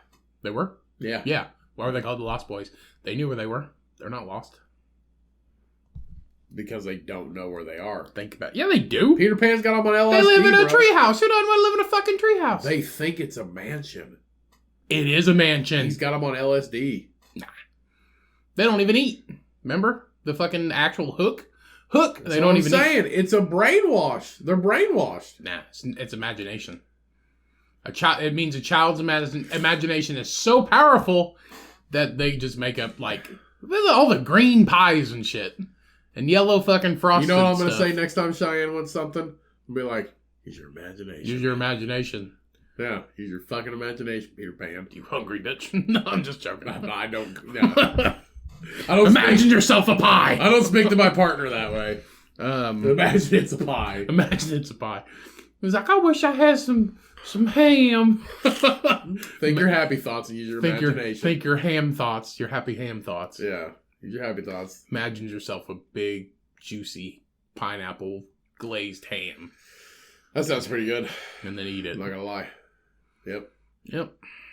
They were? Yeah. Yeah. Why were they called the Lost Boys? They knew where they were. They're not lost. Because they don't know where they are. Think about it. Yeah, they do. Peter Pan's got them on LSD, They live in a treehouse. Who doesn't want to live in a fucking treehouse? They think it's a mansion. It is a mansion. He's got them on LSD. Nah. They don't even eat. Remember? The fucking actual Hook? That's they don't even eat. I'm saying. It's a brainwash. They're brainwashed. Nah, it's imagination. It means a child's imagination is so powerful that they just make up, like, all the green pies and shit. And yellow fucking frosted You know what I'm going to stuff. say next time Cheyenne wants something? I'll be like, use your imagination. Use your imagination. Yeah, use your fucking imagination, Peter Pan. You hungry bitch. No, I'm just joking. No, I don't. No. I don't Imagine yourself a pie. I don't speak to my partner that way. Imagine it's a pie. Imagine it's a pie. He's like, I wish I had some ham. Think your happy thoughts and use your imagination. Think your ham thoughts, your happy ham thoughts. Yeah, use your happy thoughts. Imagine yourself a big, juicy pineapple glazed ham. That sounds pretty good. And then eat it. I'm not gonna lie. Yep.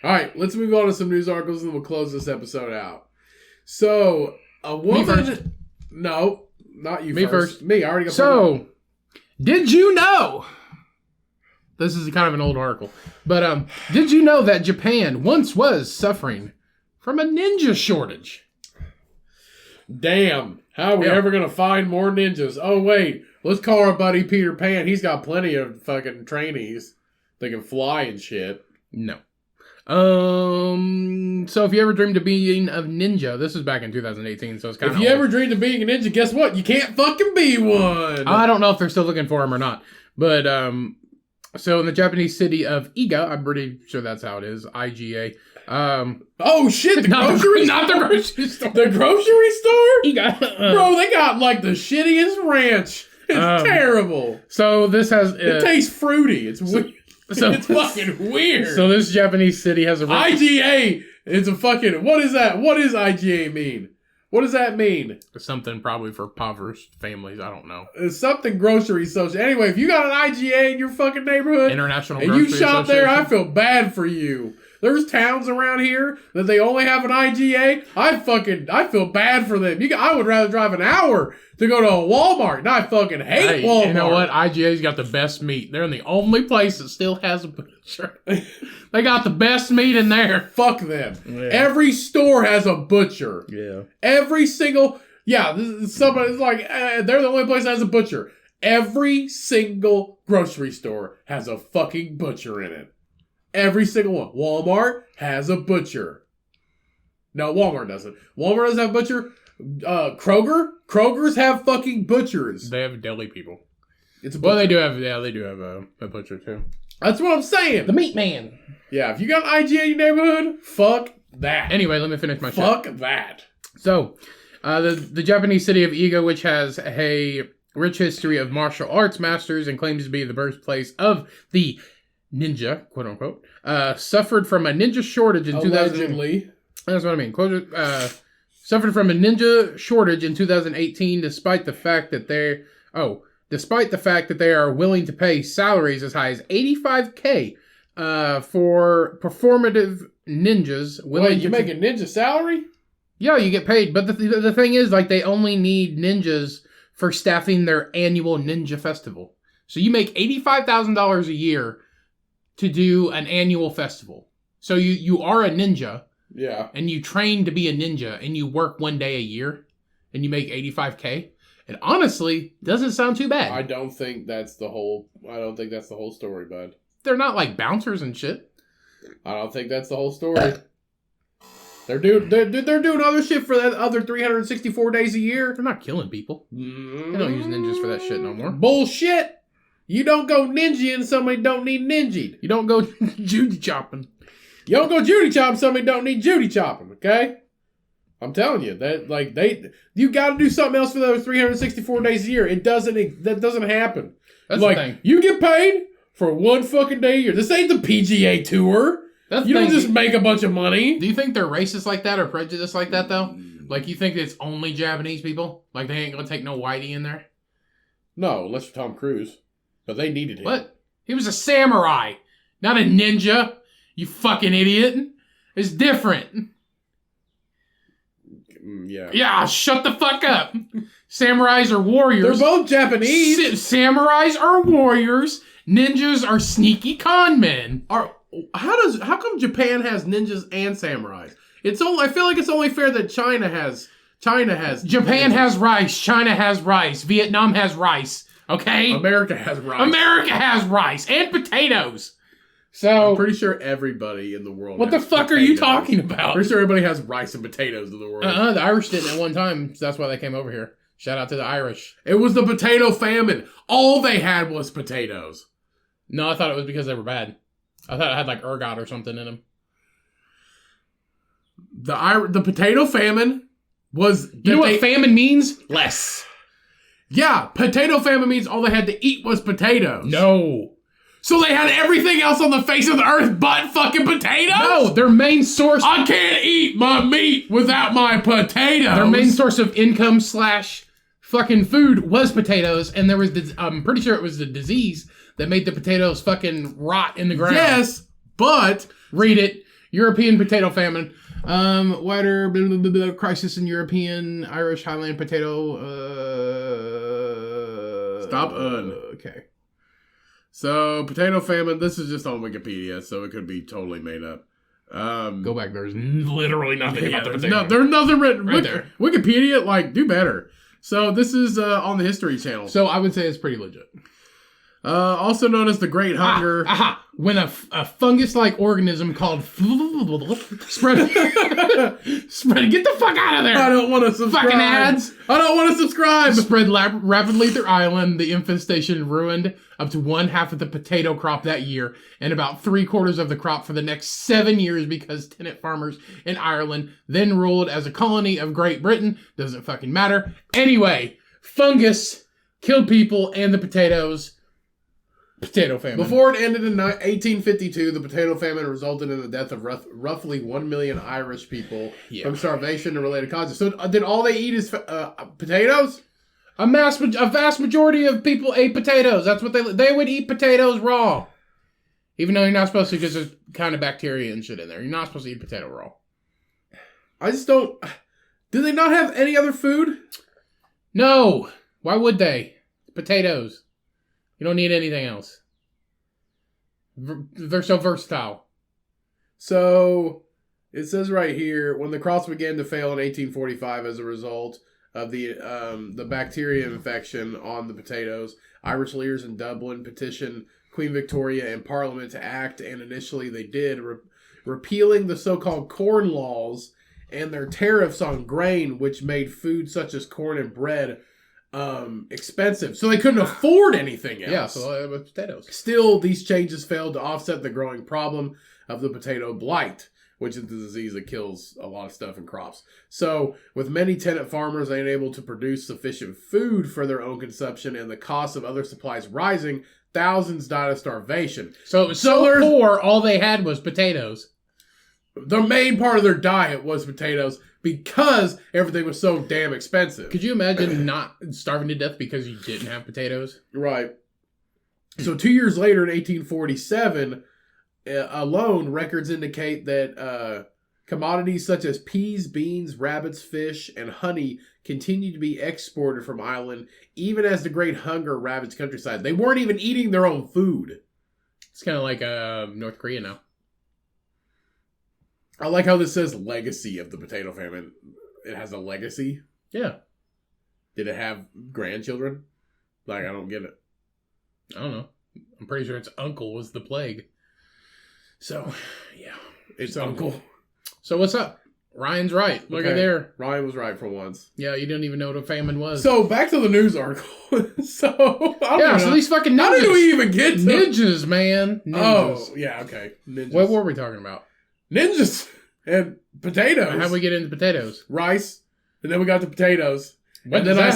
All right, let's move on to some news articles and we'll close this episode out. So, a woman... Me first. No, not you Me first. first. Me, I already got... So, did you know... This is kind of an old article. But did you know that Japan once was suffering from a ninja shortage? Damn. How are we ever going to find more ninjas? Oh, wait. Let's call our buddy Peter Pan. He's got plenty of fucking trainees that can fly and shit. No. So if you ever dreamed of being a ninja, this was back in 2018, so it's kind of... If you ever dreamed of being a ninja, guess what? You can't fucking be one! I don't know if they're still looking for him or not. But, so in the Japanese city of Iga, I'm pretty sure that's how it is, IGA. Oh shit, the grocery store? Not the grocery store. The grocery store? Iga. Bro, they got like the shittiest ranch. It's terrible. So this has... it tastes fruity. It's weird. So, it's fucking weird. So this Japanese city has a... IGA is a fucking... What is that? What does IGA mean? What does that mean? Something probably for impoverished families. I don't know. It's something grocery social. Anyway, if you got an IGA in your fucking neighborhood... International and Grocery you shop there, I Association. feel bad for you. There's towns around here that they only have an IGA. I feel bad for them. I would rather drive an hour to go to a Walmart. And I fucking hate Walmart. You know what? IGA's got the best meat. They're the only place that still has a butcher. They got the best meat in there. Fuck them. Yeah. Every store has a butcher. Yeah. Every single... Yeah, somebody's like, they're the only place that has a butcher. Every single grocery store has a fucking butcher in it. Every single one. Walmart has a butcher. No, Walmart doesn't. Walmart doesn't have a butcher. Kroger's have fucking butchers. They have deli people. It's a Well, butcher. they do have a butcher too. That's what I'm saying. The meat man. Yeah, if you got an IGA in your neighborhood, fuck that. Anyway, let me finish my Fuck shit. that. So, the Japanese city of Iga, which has a rich history of martial arts masters and claims to be the birthplace of the ninja, quote unquote, suffered from a ninja shortage in 2000. Allegedly. That's what I mean. Suffered from a ninja shortage in 2018, despite the fact that they are willing to pay salaries as high as $85K for performative ninjas. Wait, you make a ninja salary? Yeah, you get paid. But the thing is, like, they only need ninjas for staffing their annual ninja festival. So you make $85,000 a year to do an annual festival. So you are a ninja. Yeah. And you train to be a ninja and you work one day a year and you make $85K. And honestly, doesn't sound too bad. I don't think that's the whole story, bud. They're not like bouncers and shit. I don't think that's the whole story. They're doing other shit for that other 364 days a year. They're not killing people. They don't use ninjas for that shit no more. Bullshit. You don't go ninja and somebody don't need ninja. You don't go Judy chopping. You don't go Judy chopping, somebody don't need Judy chopping, okay? I'm telling you, you gotta do something else for those 364 days a year. That doesn't happen. That's like, the thing. you get paid for one fucking day a year. This ain't the PGA Tour. You don't just make a bunch of money. Do you think they're racist like that or prejudiced like that, though? Like, you think it's only Japanese people? Like, they ain't gonna take no whitey in there? No, unless you're Tom Cruise. But they needed him. What? He was a samurai, not a ninja. You fucking idiot. It's different. Yeah. Yeah, shut the fuck up. Samurais are warriors. They're both Japanese. Samurais are warriors. Ninjas are sneaky con men. How come Japan has ninjas and samurais? I feel like it's only fair that China has. Japan ninjas. has rice. China has rice. Vietnam has rice. Okay? America has rice. America has rice and potatoes. So I'm pretty sure everybody in the world. What the has fuck potatoes. are you talking about? Pretty sure everybody has rice and potatoes in the world. The Irish didn't at one time. So that's why they came over here. Shout out to the Irish. It was the potato famine. All they had was potatoes. No, I thought it was because they were bad. I thought it had like ergot or something in them. The potato famine was... You know what famine means? Less. Yeah, potato famine means all they had to eat was potatoes. No. So they had everything else on the face of the earth but fucking potatoes? No, their main source... I can't eat my meat without my potatoes. Their main source of income / fucking food was potatoes, and there was, I'm pretty sure it was the disease that made the potatoes fucking rot in the ground. Yes, but... Read it. European potato famine. Wider crisis in European Irish Highland potato. Stop. Okay. So, potato famine, this is just on Wikipedia, so it could be totally made up. Go back, there's literally nothing about the potato. There's nothing written. Right there. Wikipedia, do better. So, this is on the History Channel. So, I would say it's pretty legit. Also known as the Great Hunger. When a fungus-like organism called spread. Get the fuck out of there! I don't want to subscribe. Fucking ads. I don't want to subscribe. Spread rapidly through Ireland. The infestation ruined up to 1/2 of the potato crop that year, and about 3/4 of the crop for the next 7 years because tenant farmers in Ireland, then ruled as a colony of Great Britain, doesn't fucking matter. Anyway, fungus killed people and the potatoes. Potato famine. Before it ended in 1852, the potato famine resulted in the death of roughly 1 million Irish people from starvation and related causes. So did all they eat is potatoes? A vast majority of people ate potatoes. That's what they would eat potatoes raw. Even though you're not supposed to, because there's kind of bacteria and shit in there. You're not supposed to eat potato raw. I just don't... Do they not have any other food? No. Why would they? Potatoes. You don't need anything else. They're so versatile. So, it says right here, when the crops began to fail in 1845 as a result of the bacteria infection on the potatoes, Irish leaders in Dublin petitioned Queen Victoria and Parliament to act, and initially they did, repealing the so-called corn laws and their tariffs on grain, which made food such as corn and bread expensive, so they couldn't afford anything else. Yeah, so potatoes. Still, these changes failed to offset the growing problem of the potato blight, which is the disease that kills a lot of stuff in crops. So, with many tenant farmers unable to produce sufficient food for their own consumption and the cost of other supplies rising, thousands died of starvation. So it was so poor, all they had was potatoes. The main part of their diet was potatoes, because everything was so damn expensive. Could you imagine not starving to death because you didn't have potatoes? Right. So 2 years later, in 1847, alone, records indicate that commodities such as peas, beans, rabbits, fish, and honey continued to be exported from Ireland, even as the Great Hunger ravaged countryside. They weren't even eating their own food. It's kind of like North Korea now. I like how this says legacy of the potato famine. It has a legacy? Yeah. Did it have grandchildren? I don't get it. I don't know. I'm pretty sure its uncle was the plague. So, yeah. Its uncle. So what's up? Ryan's right. Look at there. Ryan was right for once. Yeah, you didn't even know what a famine was. So, back to the news article. So these fucking ninjas. How did we even get to ninjas, man? Ninjas. Oh, yeah, okay. Ninjas. What were we talking about? Ninjas and potatoes. How'd we get into potatoes? Rice, and then we got to potatoes. And then I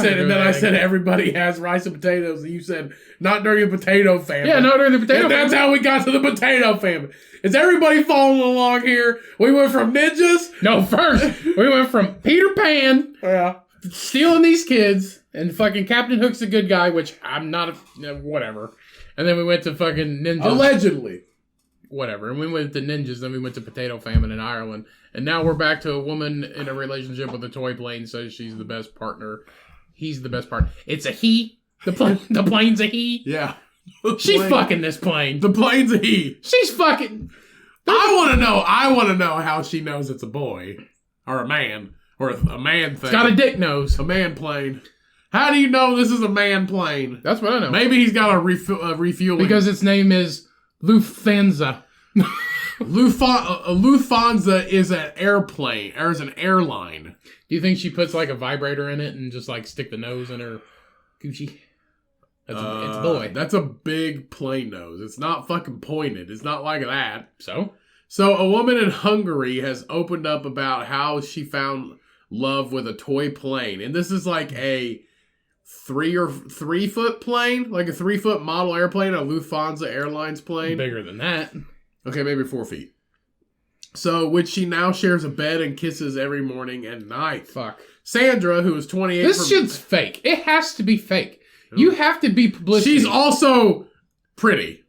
said everybody has rice and potatoes, and you said not during the potato famine. Yeah, not during the potato famine. famine. That's how we got to the potato famine. Is everybody following along here? We went from ninjas. No, first we went from Peter Pan, stealing these kids, and fucking Captain Hook's a good guy, which I'm not. Whatever. And then we went to fucking ninjas. Allegedly. Whatever. And we went to ninjas, then we went to potato famine in Ireland. And now we're back to a woman in a relationship with a toy plane, says she's the best partner. He's the best partner. It's a he. The plane's a he. Yeah. She's fucking this plane. The plane's a he. She's fucking... I want to know how she knows it's a boy. Or a man. Or a man thing. It's got a dick nose. A man plane. How do you know this is a man plane? That's what I know. Maybe he's got a refueling. Because its name is Lufthansa. Lufthansa is an airplane, or is an airline. Do you think she puts like a vibrator in it and just like stick the nose in her Gucci? It's a boy. That's a big plane nose. It's not fucking pointed. It's not like that. So a woman in Hungary has opened up about how she found love with a toy plane. And this is like a 3 foot plane, like a 3 foot model airplane, a Lufthansa Airlines plane. Bigger than that. Okay, maybe 4 feet. So, which she now shares a bed and kisses every morning and night. Fuck. Sandra, who is 28... This shit's fake. It has to be fake. You have to be publicity. She's also pretty.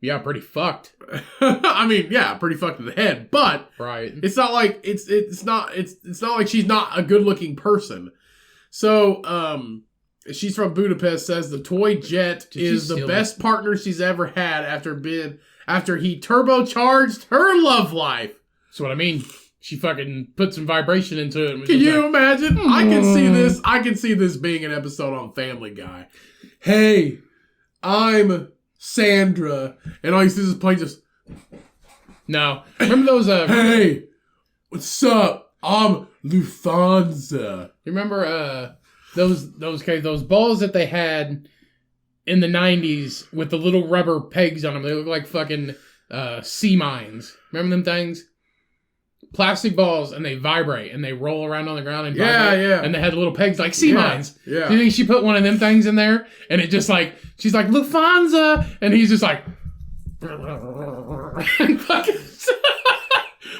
Yeah, pretty fucked. I mean, yeah, pretty fucked in the head, but... Right. It's not like... It's not like she's not a good-looking person. So, she's from Budapest, says the toy jet is the best partner she's ever had after he turbocharged her love life. That's what I mean. She fucking put some vibration into it. Can you imagine? I can see this. I can see this being an episode on Family Guy. Hey, I'm Sandra, and all you see is this plane just... No. Remember those... Hey, what's up? I'm Lufthansa. You remember those balls that they had in the 90s with the little rubber pegs on them? They look like fucking sea mines. Remember them things? Plastic balls, and they vibrate, and they roll around on the ground and vibrate. Yeah. And they had little pegs like sea mines. Yeah. Do you think she put one of them things in there? And it just like, she's like, Lufthansa! And he's just like... and fucking...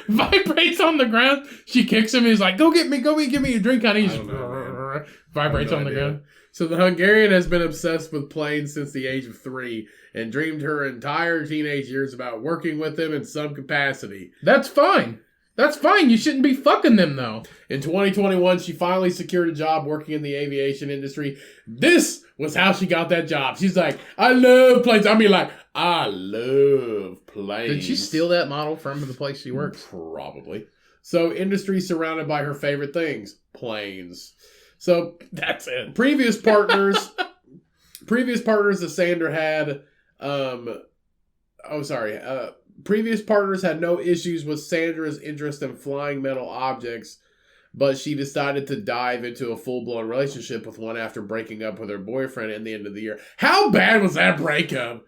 vibrates on the ground. She kicks him. He's like, "Go give me a drink, honey." He vibrates on the ground. So the Hungarian has been obsessed with planes since the age of 3 and dreamed her entire teenage years about working with them in some capacity. That's fine. That's fine. You shouldn't be fucking them, though. In 2021, she finally secured a job working in the aviation industry. This was how she got that job. She's like, I love planes. I mean, like, I love planes. Did she steal that model from the place she works? Probably. So, industry surrounded by her favorite things. Planes. So, that's it. Previous partners that Sandra had, previous partners had no issues with Sandra's interest in flying metal objects, but she decided to dive into a full-blown relationship with one after breaking up with her boyfriend at the end of the year. How bad was that breakup?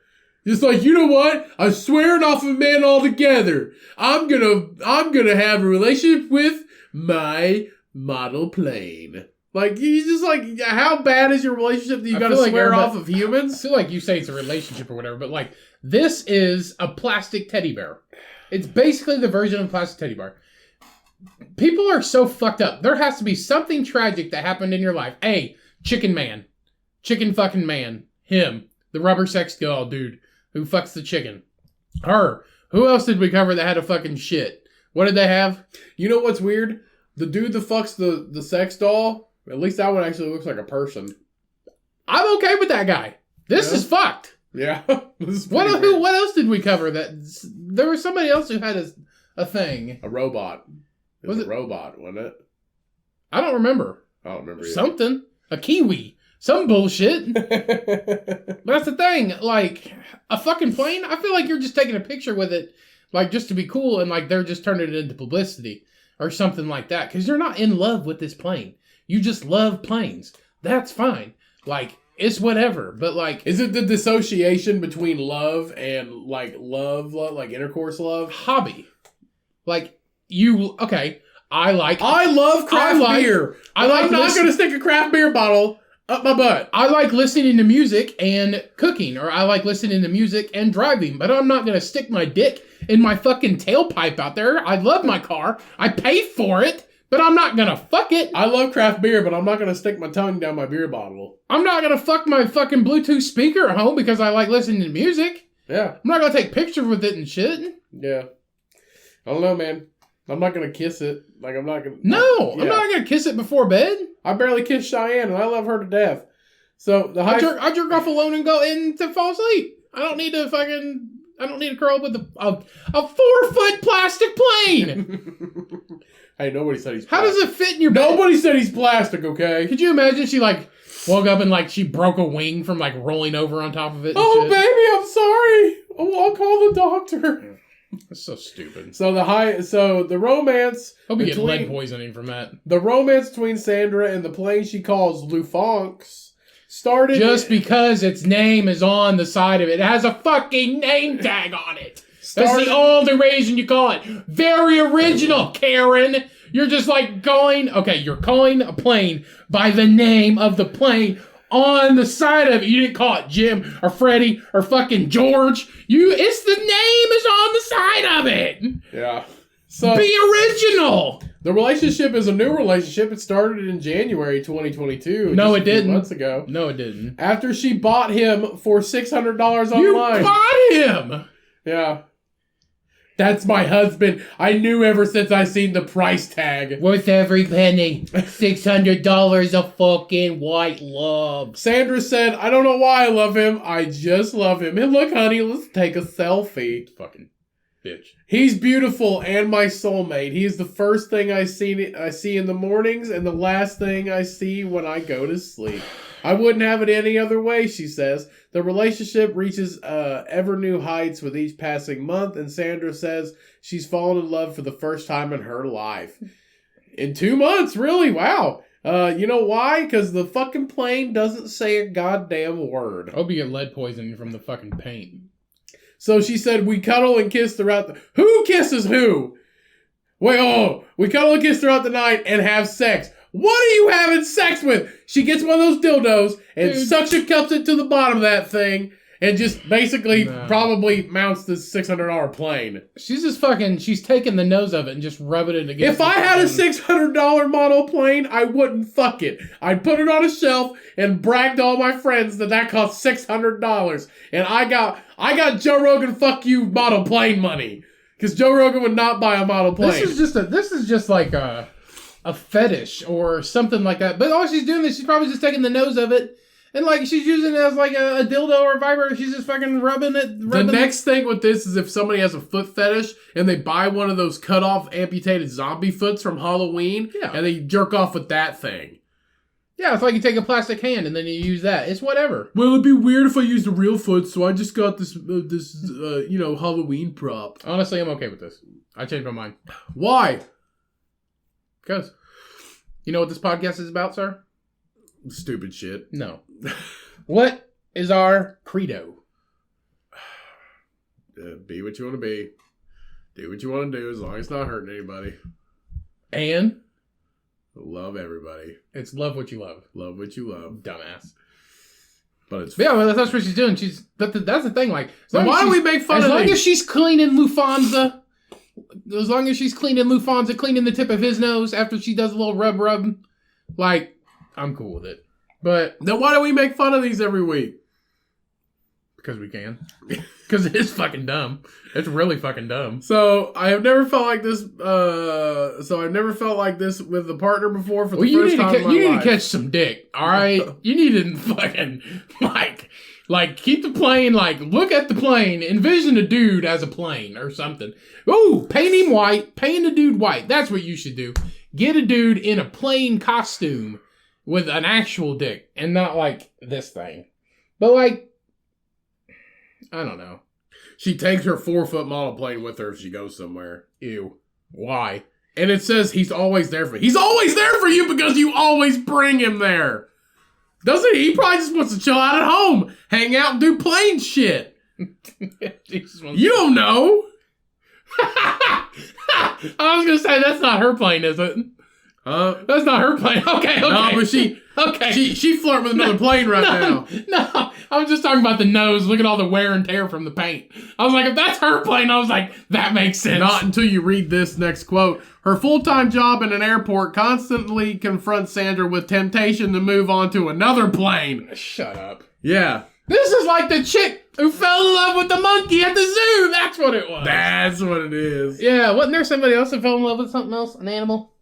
Just like, you know what? I'm swearing off of men altogether. I'm gonna have a relationship with my model plane. Like, you just like, how bad is your relationship that you gotta swear off of humans? I feel like you say it's a relationship or whatever, but like, this is a plastic teddy bear. It's basically the version of a plastic teddy bear. People are so fucked up. There has to be something tragic that happened in your life. A, chicken man. Chicken fucking man. Him. The rubber sex doll dude who fucks the chicken. Her. Who else did we cover that had a fucking shit? What did they have? You know what's weird? The dude that fucks the sex doll, at least that one actually looks like a person. I'm okay with that guy. This is fucked. Yeah. What else did we cover? There was somebody else who had a thing. A robot. Was it a robot, wasn't it? I don't remember. I don't remember either. Something. A kiwi. Some bullshit. But that's the thing. Like, a fucking plane, I feel like you're just taking a picture with it, like, just to be cool, and, like, they're just turning it into publicity or something like that. Because you're not in love with this plane. You just love planes. That's fine. Like, it's whatever. But, like... Is it the dissociation between love and, like, love, like intercourse love? Hobby. Like, okay, I love craft beer. I'm not going to stick a craft beer bottle up my butt. I like listening to music and cooking, or I like listening to music and driving, but I'm not going to stick my dick in my fucking tailpipe out there. I love my car. I pay for it, but I'm not going to fuck it. I love craft beer, but I'm not going to stick my tongue down my beer bottle. I'm not going to fuck my fucking Bluetooth speaker at home because I like listening to music. Yeah. I'm not going to take pictures with it and shit. Yeah. I don't know, man. I'm not going to kiss it. Like, I'm not going to... No, yeah. I'm not going to kiss it before bed. I barely kiss Cheyenne, and I love her to death. So, I jerk off alone and go in to fall asleep. I don't need to curl up with a 4-foot plastic plane. Hey, nobody said he's plastic. How does it fit in your bed? Nobody said he's plastic, okay? Could you imagine she, like, woke up and, like, she broke a wing from, like, rolling over on top of it? Oh, baby, I'm sorry. Oh, I'll call the doctor. That's so stupid. So the romance... Hope you get lead poisoning from that. The romance between Sandra and the plane she calls Lufonx started... Just because its name is on the side of it. It has a fucking name tag on it. That's the only reason you call it. Very original, Karen. You're just like you're calling a plane by the name of the plane on the side of it. You didn't call it Jim or Freddie or fucking George. It's the name is on the side of it. Yeah. So be original. The relationship is a new relationship. It started in January 2022. No, it didn't. Months ago. No, it didn't. After she bought him for $600 online. You bought him. Yeah. That's my husband. I knew ever since I seen the price tag. Worth every penny. $600 of fucking white love. Sandra said, I don't know why I love him. I just love him. And look, honey, let's take a selfie. Fucking bitch. He's beautiful and my soulmate. He's the first thing I see in the mornings and the last thing I see when I go to sleep. I wouldn't have it any other way, she says. The relationship reaches ever new heights with each passing month, and Sandra says she's fallen in love for the first time in her life. In 2 months, really? Wow. You know why? Because the fucking plane doesn't say a goddamn word. I hope you get lead poisoning from the fucking paint. So she said, we cuddle and kiss throughout the... Who kisses who? Wait, we cuddle and kiss throughout the night and have sex. What are you having sex with? She gets one of those dildos and suction cups it to the bottom of that thing and just basically probably mounts this $600 plane. She's taking the nose of it and just rubbing it against. If I had a $600 model plane, I wouldn't fuck it. I'd put it on a shelf and brag to all my friends that cost $600. And I got Joe Rogan fuck you model plane money. Because Joe Rogan would not buy a model plane. This is just like a fetish or something like that. But all she's doing is she's probably just taking the nose of it and like she's using it as like a dildo or a vibrator. She's just fucking rubbing it. The next thing with this is if somebody has a foot fetish and they buy one of those cut off amputated zombie foots from Halloween and they jerk off with that thing. Yeah, it's like you take a plastic hand and then you use that. It's whatever. Well, it'd be weird if I used a real foot, so I just got this Halloween prop. Honestly, I'm okay with this. I changed my mind. Why? Because, you know what this podcast is about, sir? Stupid shit. No. What is our credo? Be what you want to be. Do what you want to do as long as it's not hurting anybody. And? Love everybody. It's love what you love. Love what you love. Dumbass. But it's... Yeah, well, that's what she's doing. That's the thing. Like, so why do we make fun of as long as she's cleaning Lufthansa... As long as she's cleaning Lufthansa, cleaning the tip of his nose after she does a little rub, like, I'm cool with it. But then why do we make fun of these every week? Because we can. Because it is fucking dumb. It's really fucking dumb. So I have never felt like this. I've never felt like this with a partner before. For the first time in my life. You need to catch some dick. All right, you need to fucking like keep the plane. Like look at the plane. Envision a dude as a plane or something. Ooh, paint him white. Paint a dude white. That's what you should do. Get a dude in a plain costume with an actual dick and not like this thing. But like. I don't know. She takes her 4-foot model plane with her if she goes somewhere. Ew. Why? And it says he's always there for you. He's always there for you because you always bring him there. Doesn't he? He probably just wants to chill out at home. Hang out and do plane shit. You don't know. I was going to say, that's not her plane, is it? That's not her plane. Okay. No, but she flirting with another plane now. No, I was just talking about the nose. Look at all the wear and tear from the paint. I was like, if that's her plane, I was like, that makes sense. Not until you read this next quote. Her full-time job in an airport constantly confronts Sandra with temptation to move on to another plane. Shut up. Yeah. This is like the chick who fell in love with the monkey at the zoo. That's what it was. That's what it is. Yeah, wasn't there somebody else that fell in love with something else? An animal?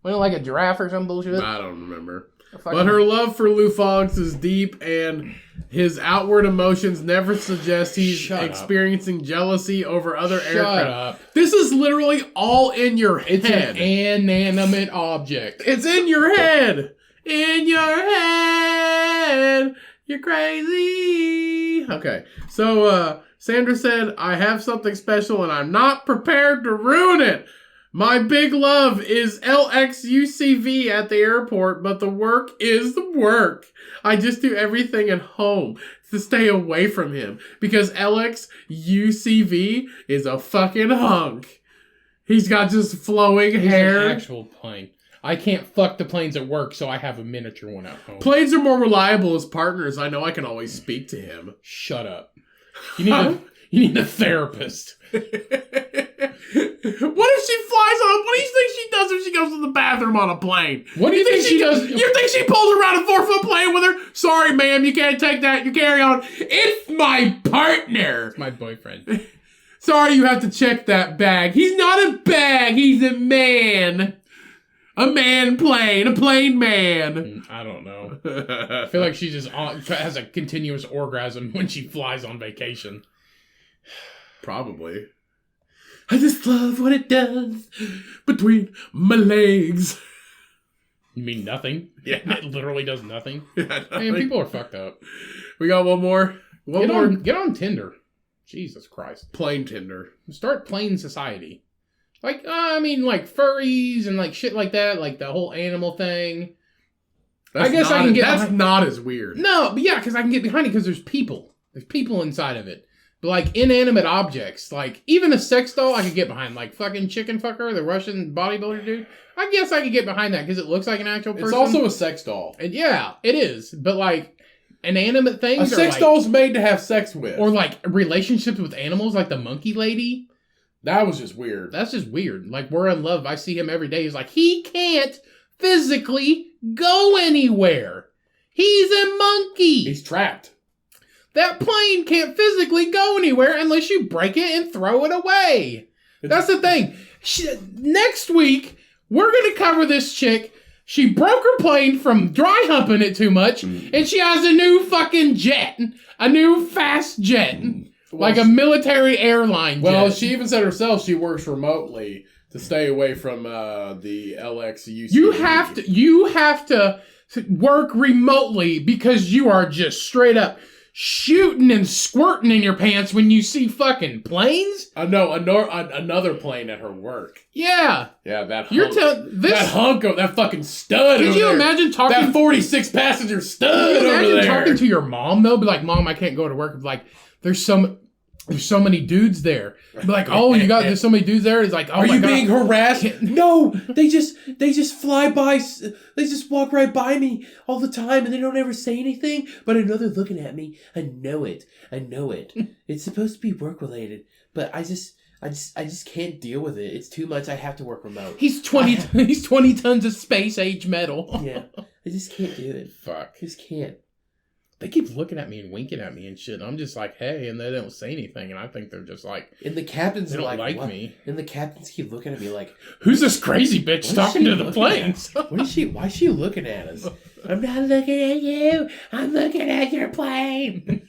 Wasn't it like a giraffe or some bullshit? I don't remember. But her love for Lufthansa is deep, and his outward emotions never suggest he's experiencing jealousy over other aircraft. Shut up. This is literally all in your head. It's an inanimate object. It's in your head. In your head. You're crazy. Okay. So, Sandra said, I have something special, and I'm not prepared to ruin it. My big love is LXUCV at the airport, but the work is the work. I just do everything at home to stay away from him because LXUCV is a fucking hunk. He's got just flowing hair. An actual plane. I can't fuck the planes at work, so I have a miniature one at home. Planes are more reliable as partners. I know I can always speak to him. Shut up. You need a therapist. What if she flies on? What do you think she does if she goes to the bathroom on a plane? What do you think she does? You think she pulls around a 4-foot plane with her? Sorry, ma'am, you can't take that. You carry on. It's my partner. It's my boyfriend. Sorry, you have to check that bag. He's not a bag. He's a man. A man plane. A plane man. I don't know. I feel like she just has a continuous orgasm when she flies on vacation. Probably. I just love what it does between my legs. You mean nothing? Yeah. It literally does nothing. Yeah, Man, people are fucked up. We got one more. Get on Tinder. Jesus Christ. Plain Tinder. Start plain society. Like, like furries and like shit like that. Like the whole animal thing. That's not as weird. No, but yeah, because I can get behind it because there's people. There's people inside of it. But like inanimate objects, like even a sex doll, I could get behind. Like fucking chicken fucker, the Russian bodybuilder dude. I guess I could get behind that because it looks like an actual person. It's also a sex doll. And yeah, it is. But like inanimate things. A sex doll's made to have sex with. Or like relationships with animals, like the monkey lady. That was just weird. That's just weird. Like we're in love. I see him every day. He's like, he can't physically go anywhere. He's a monkey. He's trapped. That plane can't physically go anywhere unless you break it and throw it away. That's the thing. Next week, we're going to cover this chick. She broke her plane from dry humping it too much, and she has a new fucking jet. A new fast jet. Like a military airline jet. Well, she even said herself she works remotely to stay away from the LXUC. You have to work remotely because you are just straight up shooting and squirting in your pants when you see fucking planes? No, another plane at her work. Yeah. Yeah, that fucking stud. Could you imagine talking that 46 passenger stud? Could you imagine over there? talking to your mom though? Be like, Mom, I can't go to work. Be like, there's so many dudes there. Be like, oh, there's so many dudes there. It's like, oh, are my you God. being harassed? No, they just fly by. They just walk right by me all the time, and they don't ever say anything. But I know they're looking at me. I know it. It's supposed to be work related, but I just can't deal with it. It's too much. I have to work remote. He's 20 tons of space age metal. Yeah, I just can't do it. Fuck. I just can't. They keep looking at me and winking at me and shit. I'm just like, hey, and they don't say anything, and I think they're just like, and the captains they don't are like what? me. And the captains keep looking at me like, who's this crazy bitch talking to the planes? Why is she looking at us? I'm not looking at you. I'm looking at your plane.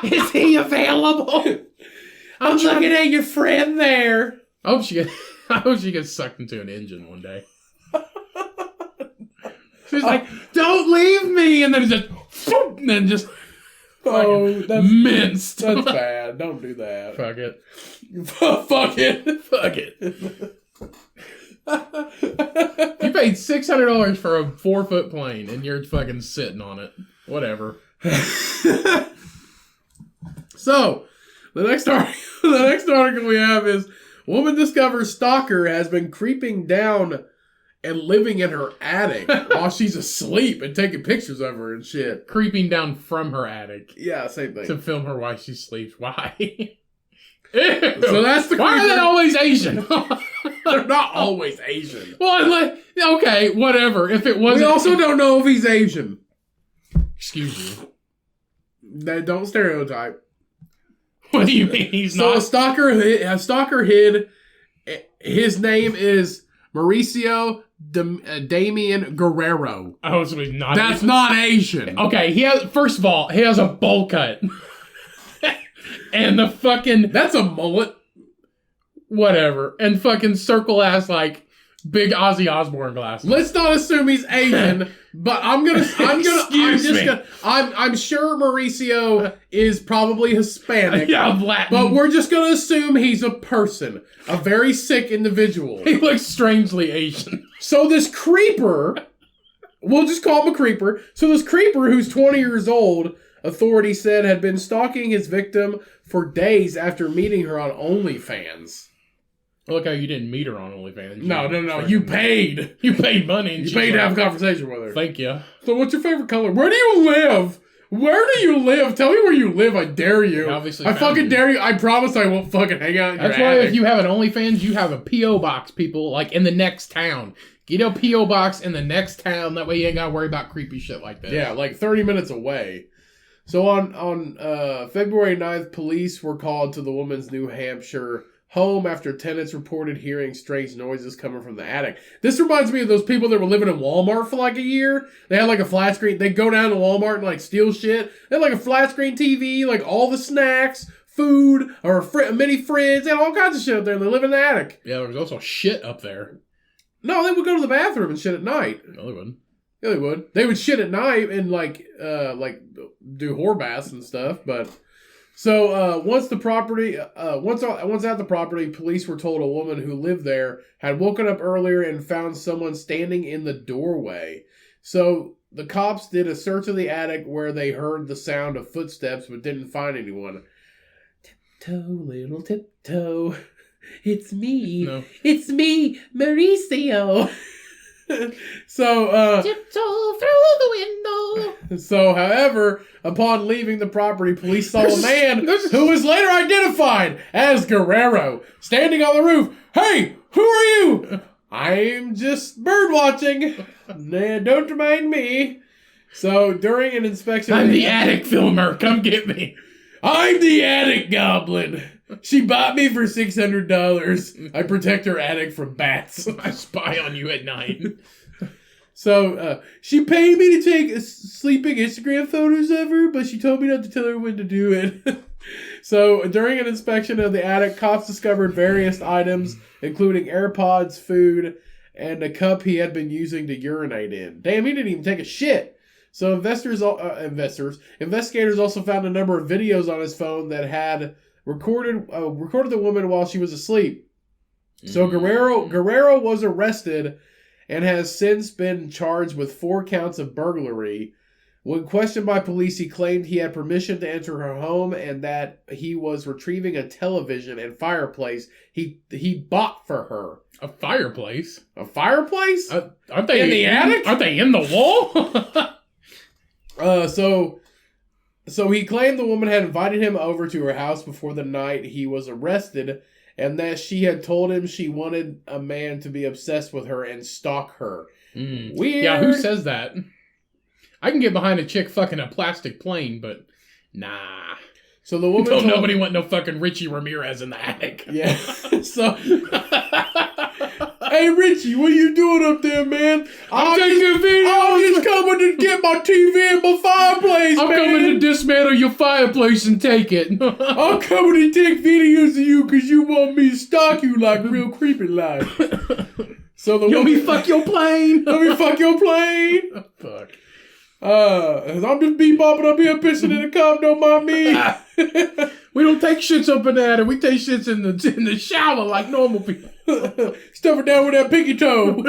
Is he available? I'm looking at your friend there. I hope she gets sucked into an engine one day. She's like, don't leave me, and then just that's minced. That's bad. Don't do that. Fuck it. Fuck it. You paid $600 for a 4-foot plane, and you're fucking sitting on it. Whatever. So, the next article we have is, woman discovers stalker has been creeping down and living in her attic while she's asleep and taking pictures of her and shit. Creeping down from her attic. Yeah, same thing. To film her while she sleeps. Why? Ew. So that's the creeper. Why are they always Asian? They're not always Asian. Well, okay, whatever. If it wasn't... We also don't know if he's Asian. Excuse you. Don't stereotype. What do you mean he's not? So a stalker hid. His name is Mauricio Damian Guerrero. Oh, so he's not. That's not Asian. Okay, first of all, he has a bowl cut. And the fucking... That's a mullet. Whatever. And fucking circle ass, like, big Ozzy Osbourne glasses. Let's not assume he's Asian, but I'm sure Mauricio is probably Hispanic. Yeah, I'm Latin. But we're just gonna assume he's a person. A very sick individual. He looks strangely Asian. So this creeper, we'll just call him a creeper. So this creeper, who's 20 years old, authorities said had been stalking his victim for days after meeting her on Onlyfans. Look how you didn't meet her on OnlyFans. No. You paid. You paid money. And you paid to have a conversation with her. Thank you. So what's your favorite color? Where do you live? Where do you live? Tell me where you live. I dare you. Obviously, I fucking dare you. I promise I won't fucking hang out in your That's why attic. if you have an OnlyFans, you have a P.O. box, people, like in the next town. Get a P.O. box in the next town. That way you ain't got to worry about creepy shit like that. Yeah, like 30 minutes away. So on February 9th, police were called to the woman's New Hampshire home after tenants reported hearing strange noises coming from the attic. This reminds me of those people that were living in Walmart for like a year. They had like a flat screen. They'd go down to Walmart and like steal shit. They had like a flat screen TV, like all the snacks, food, or mini fridge. They had all kinds of shit up there. And they live in the attic. Yeah, there was also shit up there. No, they would go to the bathroom and shit at night. No, they wouldn't. Yeah, they would. They would shit at night and like do whore baths and stuff. But so once at the property, police were told a woman who lived there had woken up earlier and found someone standing in the doorway. So the cops did a search of the attic where they heard the sound of footsteps but didn't find anyone. Tiptoe, little tiptoe. It's me. No. It's me, Mauricio. So, tiptoe through the window. So, however, upon leaving the property, police saw a man who was later identified as Guerrero standing on the roof. Hey, who are you? I'm just bird watching. Nah, don't mind me. So, during an inspection... I'm the attic filmer. Come get me. I'm the attic goblin. She bought me for $600. I protect her attic from bats. I spy on you at night. So, she paid me to take sleeping Instagram photos of her, but she told me not to tell her when to do it. So, during an inspection of the attic, cops discovered various items, including AirPods, food, and a cup he had been using to urinate in. Damn, he didn't even take a shit. So, investigators also found a number of videos on his phone that had recorded the woman while she was asleep. So Guerrero was arrested and has since been charged with 4 counts of burglary. When questioned by police, he claimed he had permission to enter her home and that he was retrieving a television and fireplace he bought for her. A fireplace? A fireplace? Aren't they in the attic? Aren't they in the wall? So he claimed the woman had invited him over to her house before the night he was arrested, and that she had told him she wanted a man to be obsessed with her and stalk her. Weird. Yeah, who says that? I can get behind a chick fucking a plastic plane, but nah. So the woman nobody want no fucking Richie Ramirez in the attic. Yeah. So hey Richie, what are you doing up there, man? I'm taking video. I'm just coming to get my TV and my fireplace, I'm coming to dismantle your fireplace and take it. I'm coming to take videos of you because you want me to stalk you like real creepy like. So the Let me fuck your plane. Let me fuck your plane. Fuck. I'm just bebopping up here pissing in the cup, don't mind me. We don't take shits up in the attic. We take shits in the shower like normal people. Stuff it down with that pinky toe.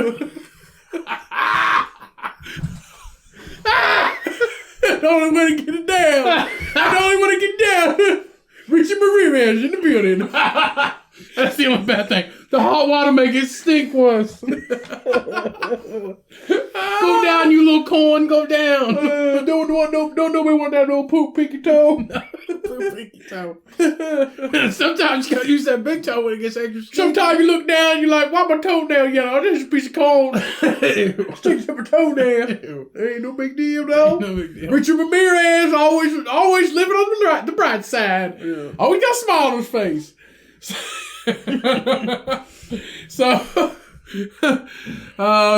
The only way to get it down. The only way to get down. Richie Ramirez in the building. That's the only bad thing. The hot water make it stink worse. Go down, you little corn. Go down. Don't nobody want that little poop pinky toe. Poop pinky toe. Sometimes you gotta use that big toe when it gets extra sticky. Sometimes you look down, you're like, why my toenail yellow? This is a piece of corn. Sticks up my toenail. Ain't no big deal though. No big deal. Richard Ramirez always living on the bright side. Yeah. Always got a smile on his face. So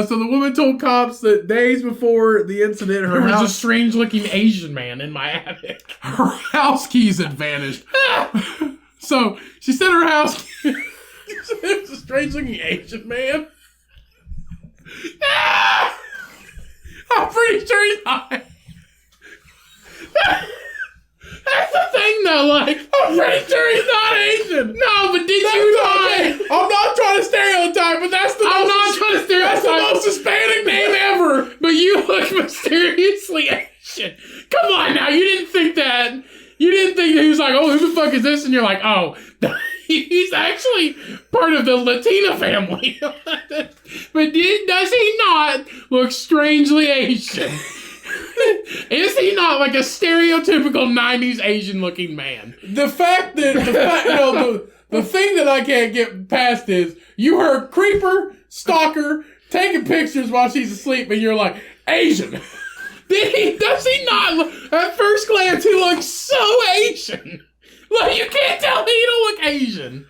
the woman told cops that days before the incident, There was a strange-looking Asian man in my attic. her house keys had vanished. So she said her house keys. It was a strange-looking Asian man. I'm pretty sure he's not. That's the thing, though. Like, I'm pretty sure he's not Asian. no, but did you Okay. not? I'm not trying to stereotype, but that's the I'm most, not trying to that's the stereotype. most Hispanic name ever. But you look mysteriously Asian. Come on now, you didn't think that. You didn't think that he was like, oh, who the fuck is this? And you're like, oh, He's actually part of the Latina family. But does he not look strangely Asian? Is he not like a stereotypical 90s Asian looking man? The thing that I can't get past is you heard creeper, stalker, taking pictures while she's asleep, and you're like, Asian. Does he not look, at first glance, he looks so Asian. Like, you can't tell he don't look Asian.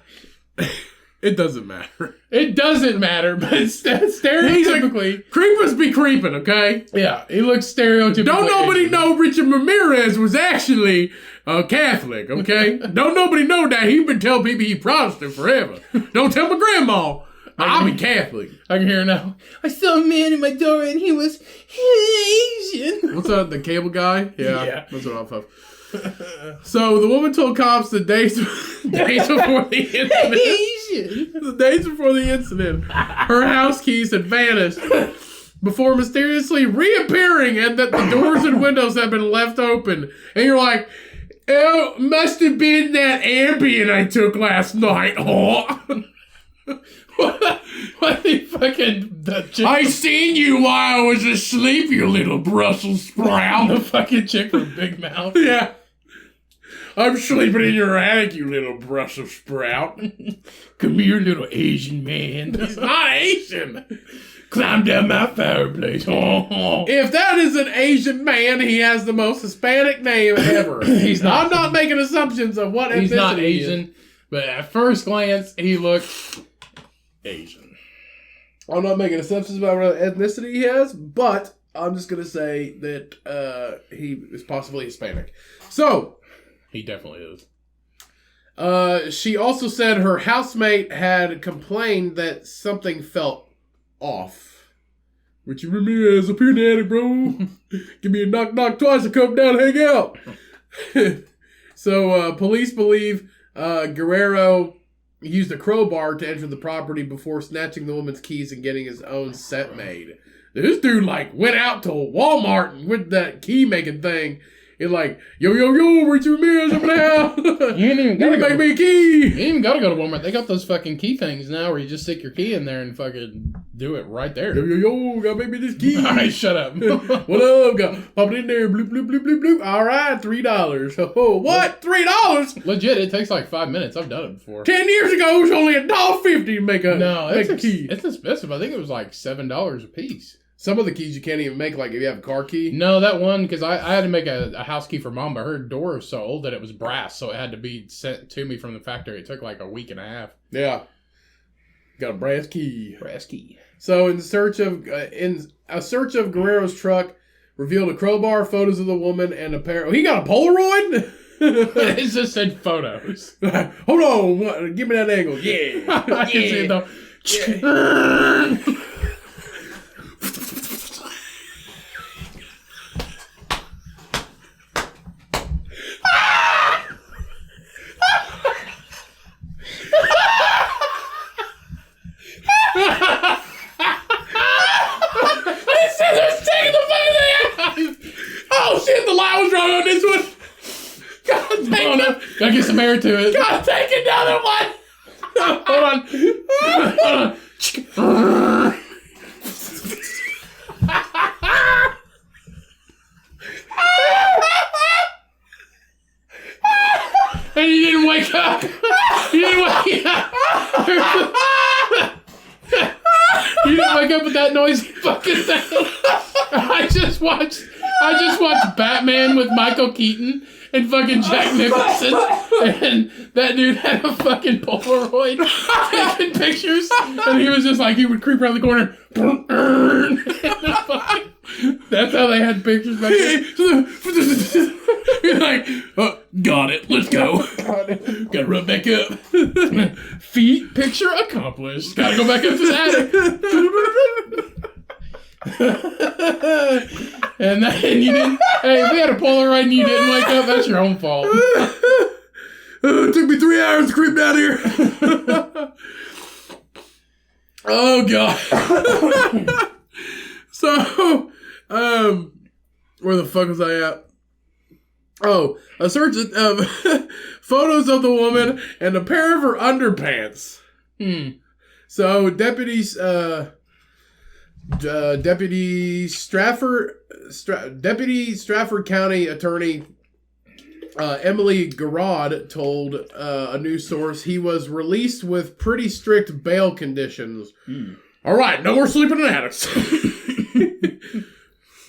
It doesn't matter. It doesn't matter, but stereotypically... Creepers be creeping, okay? Yeah, he looks stereotypically Don't nobody Asian. know Richard Ramirez was actually a Catholic, okay? Don't nobody know that. He been telling people he Protestant forever. Don't tell my grandma. I'll be Catholic. I can hear now. I saw a man in my door and he was Asian. What's that, the cable guy? Yeah. That's what off of. So the woman told cops the days before the incident. Asian. The days before the incident, her house keys had vanished before mysteriously reappearing, and that the doors and windows had been left open. And you're like, oh, must have been that Ambien I took last night. Oh. What the fucking... I seen you while I was asleep, you little Brussels sprout. The fucking chick from Big Mouth. Yeah. I'm sleeping in your attic, you little Brussels sprout. Come here, little Asian man. He's not Asian. Climb down my fireplace. If that is an Asian man, he has the most Hispanic name ever. He's not. I'm not making assumptions of what He's not ethnicity he is. Asian, but at first glance, he looks Asian. I'm not making assumptions about what ethnicity he has, but I'm just going to say that he is possibly Hispanic. So... He definitely is. She also said her housemate had complained that something felt off. What you Ramirez up here in the attic, bro? Give me a knock twice and come down and hang out. So police believe Guerrero used a crowbar to enter the property before snatching the woman's keys and getting his own set made. This dude went out to Walmart and with that key making thing. It's like, yo, Richard Ramirez up in the house. You ain't even gotta make me a key. You ain't even gotta go to Walmart. They got those fucking key things now where you just stick your key in there and fucking do it right there. Yo, gotta make me this key. All right, shut up. What up? Pop it in there. Bloop, bloop, bloop, bloop, bloop. All right, $3. Oh, what? $3? Legit, it takes like 5 minutes. I've done it before. 10 years ago, it was only $1.50 to make a key. It's expensive. I think it was like $7 a piece. Some of the keys you can't even make, like if you have a car key. No, that one, because I had to make a house key for Mom, but her door was so old that it was brass, so it had to be sent to me from the factory. It took like a week and a half. Yeah. Got a brass key. Brass key. So in a search of Guerrero's truck, revealed a crowbar, photos of the woman, and a pair... Oh, he got a Polaroid? It just said photos. Hold on. Give me that angle. Yeah. I can see it though. Yeah. Oh shit, the light was wrong on this one. Gotta get some air to it. Gotta take another one. Hold on. And you didn't wake up. You didn't wake up. You didn't wake up with that noisy fucking thing. I just watched Batman with Michael Keaton and fucking Jack Nicholson, and that dude had a fucking Polaroid taking pictures, and he was just like, he would creep around the corner. That's how they had pictures back then. You're like, oh, got it, let's go. Gotta run back up. Feet, picture accomplished. Gotta go back up to the attic. And you didn't. Hey, if we had a Polaroid and you didn't wake up, that's your own fault. It took me 3 hours to creep down here. Oh god. So, where the fuck was I at? Oh, a search of photos of the woman and a pair of her underpants. So Deputy Stratford County Attorney Emily Garrod told a news source he was released with pretty strict bail conditions. All right, no more sleeping in attics.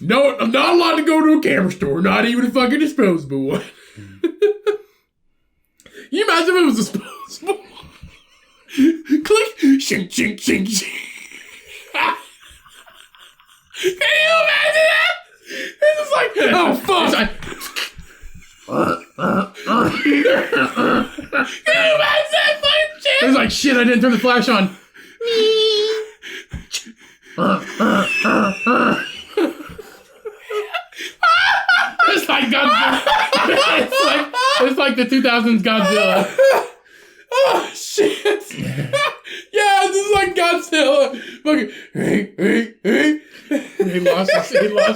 No, I'm not allowed to go to a camera store, not even a fucking disposable one. You imagine if it was disposable? Click, shink, shink, shink, shink. Can you imagine that? It's just like, oh fuck. Can you imagine that fucking shit? It's like, shit, I didn't turn the flash on. It's like Godzilla. It's like the 2000s Godzilla. Oh shit! Yeah, this is like Godzilla. Fucking hey. He lost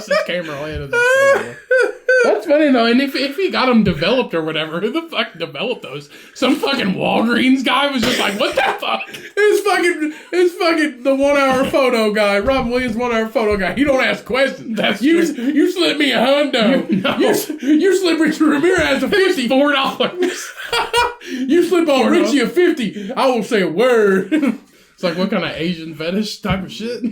his camera lens. That's funny though, and if he got them developed or whatever, who the fuck developed those? Some fucking Walgreens guy was just like, what the fuck? It's fucking the 1 hour photo guy, Robin Williams 1 hour photo guy. He don't ask questions. That's you true. slip me a hundo. You slip Richard Ramirez a $50. $4. You slip on Richie a $50. I won't say a word. It's like, what kind of Asian fetish type of shit?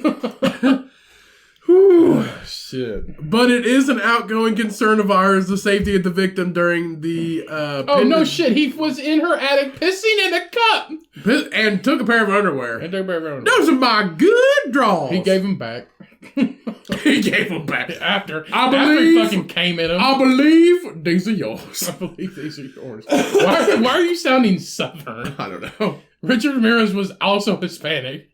Whew. Shit. But it is an outgoing concern of ours, the safety of the victim during the oh no shit, he was in her attic pissing in a cup and took a pair of underwear. Those are my good draws. He gave them back. He gave them back after he fucking came in them. I believe these are yours. I believe these are yours. Why are you sounding Southern? I don't know. Richard Ramirez was also Hispanic.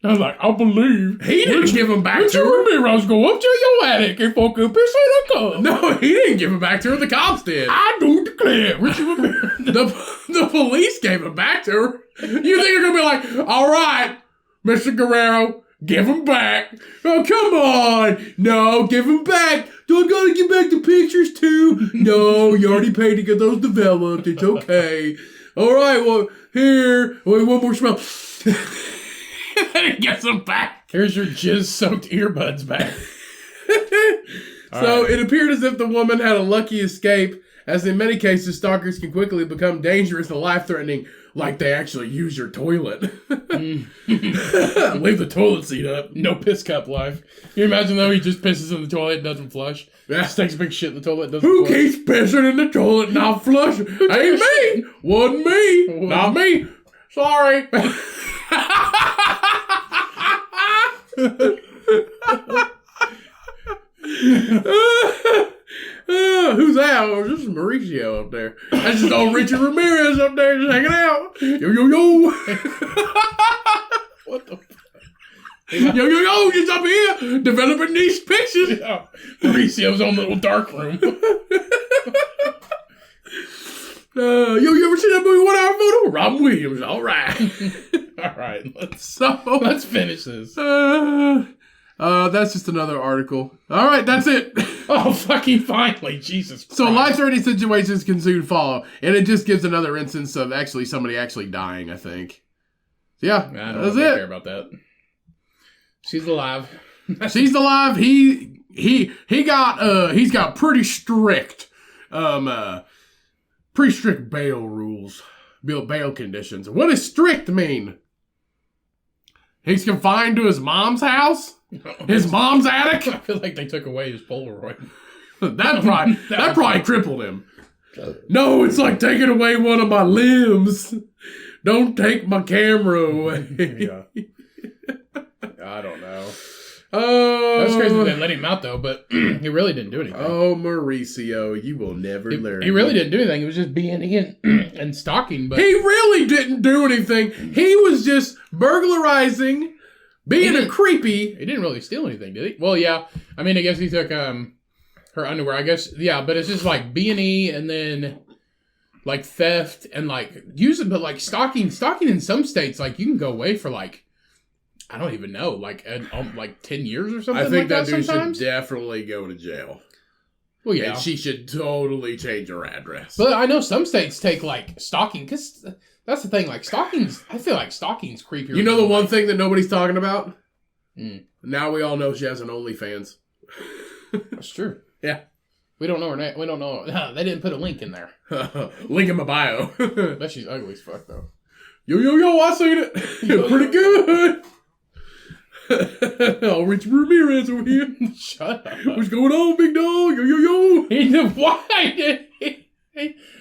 I was like, I believe he didn't give them back to her. Richard Ramirez go up to your attic and fucking piss in a cup. No, he didn't give them back to her. The cops did. I do declare, Richard Ramirez. The police gave them back to her. You think they're gonna be like, all right, Mr. Guerrero, give them back? Oh, come on. No, give them back. Do I gotta give back the pictures too? No, you already paid to get those developed. It's okay. All right, well, here. Wait, one more smell. And he gets them back. Here's your jizz-soaked earbuds back. So it appeared as if the woman had a lucky escape, as in many cases, stalkers can quickly become dangerous and life-threatening, like they actually use your toilet. Leave the toilet seat up. No piss cup life. You imagine though, he just pisses in the toilet and doesn't flush. Just takes a big shit in the toilet and doesn't Who flush. keeps pissing in the toilet and not flushing? Ain't me. Wasn't me. Not me. Sorry. Who's that? Oh, this is Mauricio up there. That's just old Richard Ramirez up there just hanging out. Yo. What the fuck? Yo, just up here developing these pictures. Yeah. Mauricio's own little dark room. You ever seen that movie 1 Hour Photo? Robin Williams. All right. All right. Let's finish this. That's just another article. All right, that's it. Oh, fucking finally. Jesus Christ. So life-threatening situations can soon follow. And it just gives another instance of somebody actually dying, I think. Yeah, I don't that's really it. care about that. She's alive. She's alive. He's got pretty strict bail rules, bail conditions. What does strict mean? He's confined to his mom's house? His mom's attic? I feel like they took away his Polaroid. That probably crippled him. No, it's like taking away one of my limbs. Don't take my camera away. Yeah. I don't know. Oh, That's crazy they let him out, though, but he really didn't do anything. Oh, Mauricio, you will never learn. He really didn't do anything. He was just being and stalking, but... He really didn't do anything. He was just burglarizing, being a creepy. He didn't really steal anything, did he? Well, yeah. I mean, I guess he took her underwear, I guess. Yeah, but it's just like B&E and then... like theft and like using, but like stalking in some states, like you can go away for like, I don't even know, like 10 years or something. I think like that dude sometimes. should definitely go to jail. Well, yeah. And she should totally change her address. But I know some states take, like, stalking, because that's the thing, like, stalking's, I feel like stalking's creepier. You know the one thing that nobody's talking about? Mm. Now we all know she has an OnlyFans. That's true. Yeah. We don't know her name. We don't know. They didn't put a link in there. Link in my bio. Bet she's ugly as fuck, though. Yo, I seen it. Pretty good. Oh, Rich Ramirez over here. Shut up. What's going on, big dog? Yo.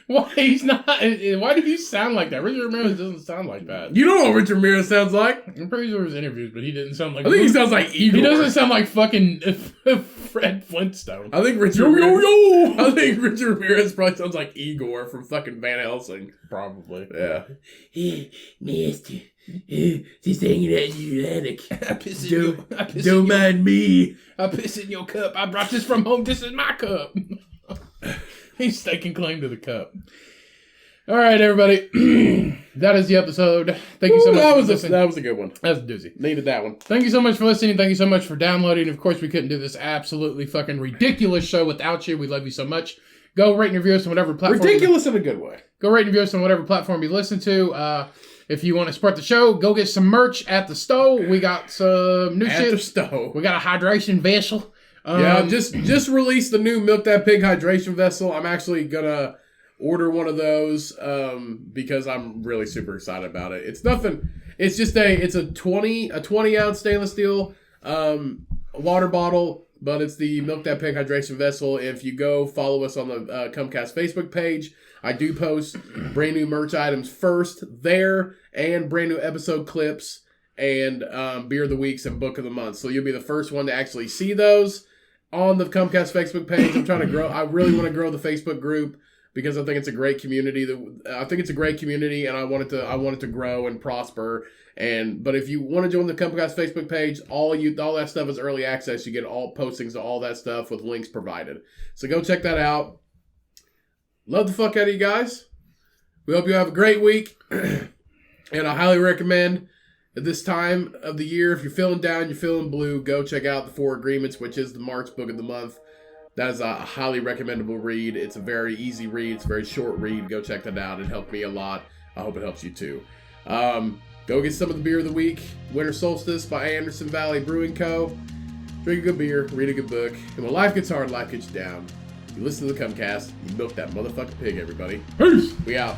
Why he's not? Why do you sound like that? Richard Ramirez doesn't sound like that. You don't know what Rich Ramirez sounds like. I'm pretty sure his interviews, but he didn't sound like. I think he sounds like Igor. He doesn't sound like fucking Fred Flintstone. I think Richard Ramirez. I think Richard Ramirez probably sounds like Igor from fucking Van Helsing. Probably. Yeah. Nasty. Just hanging out in your attic. Don't mind me. I piss in your cup. I brought this from home. This is my cup. He's taking claim to the cup. All right, everybody. That is the episode. Thank you so much for listening. That was a good one. That was a doozy. Needed that one. Thank you so much for listening. Thank you so much for downloading. Of course, we couldn't do this absolutely fucking ridiculous show without you. We love you so much. Go rate and review us on whatever platform. Ridiculous in a good way. Go rate and review us on whatever platform you listen to. If you want to support the show, go get some merch at the store. We got some new shit. At the stove. We got a hydration vessel. Just released the new Milk That Pig hydration vessel. I'm actually gonna order one of those because I'm really super excited about it. It's nothing. It's just a 20 ounce stainless steel water bottle, but it's the Milk That Pig hydration vessel. If you go follow us on the Cummcast Facebook page, I do post brand new merch items first there, and brand new episode clips, and Beer of the Weeks and Book of the Month. So you'll be the first one to actually see those on the Cummcast Facebook page. I'm trying to grow. I really want to grow the Facebook group because I think it's a great community. And I want it to grow and prosper. But if you want to join the Cummcast Facebook page, all that stuff is early access. You get all postings to all that stuff with links provided. So go check that out. Love the fuck out of you guys. We hope you have a great week. And I highly recommend at this time of the year, if you're feeling down, you're feeling blue, go check out The Four Agreements, which is the March book of the month. That is a highly recommendable read. It's a very easy read. It's a very short read. Go check that out. It helped me a lot. I hope it helps you too. Go get some of the beer of the week. Winter Solstice by Anderson Valley Brewing Co. Drink a good beer, read a good book. And when life gets hard, life gets you down. You listen to the Cummcast. You milk that motherfucking pig, everybody. Peace. We out.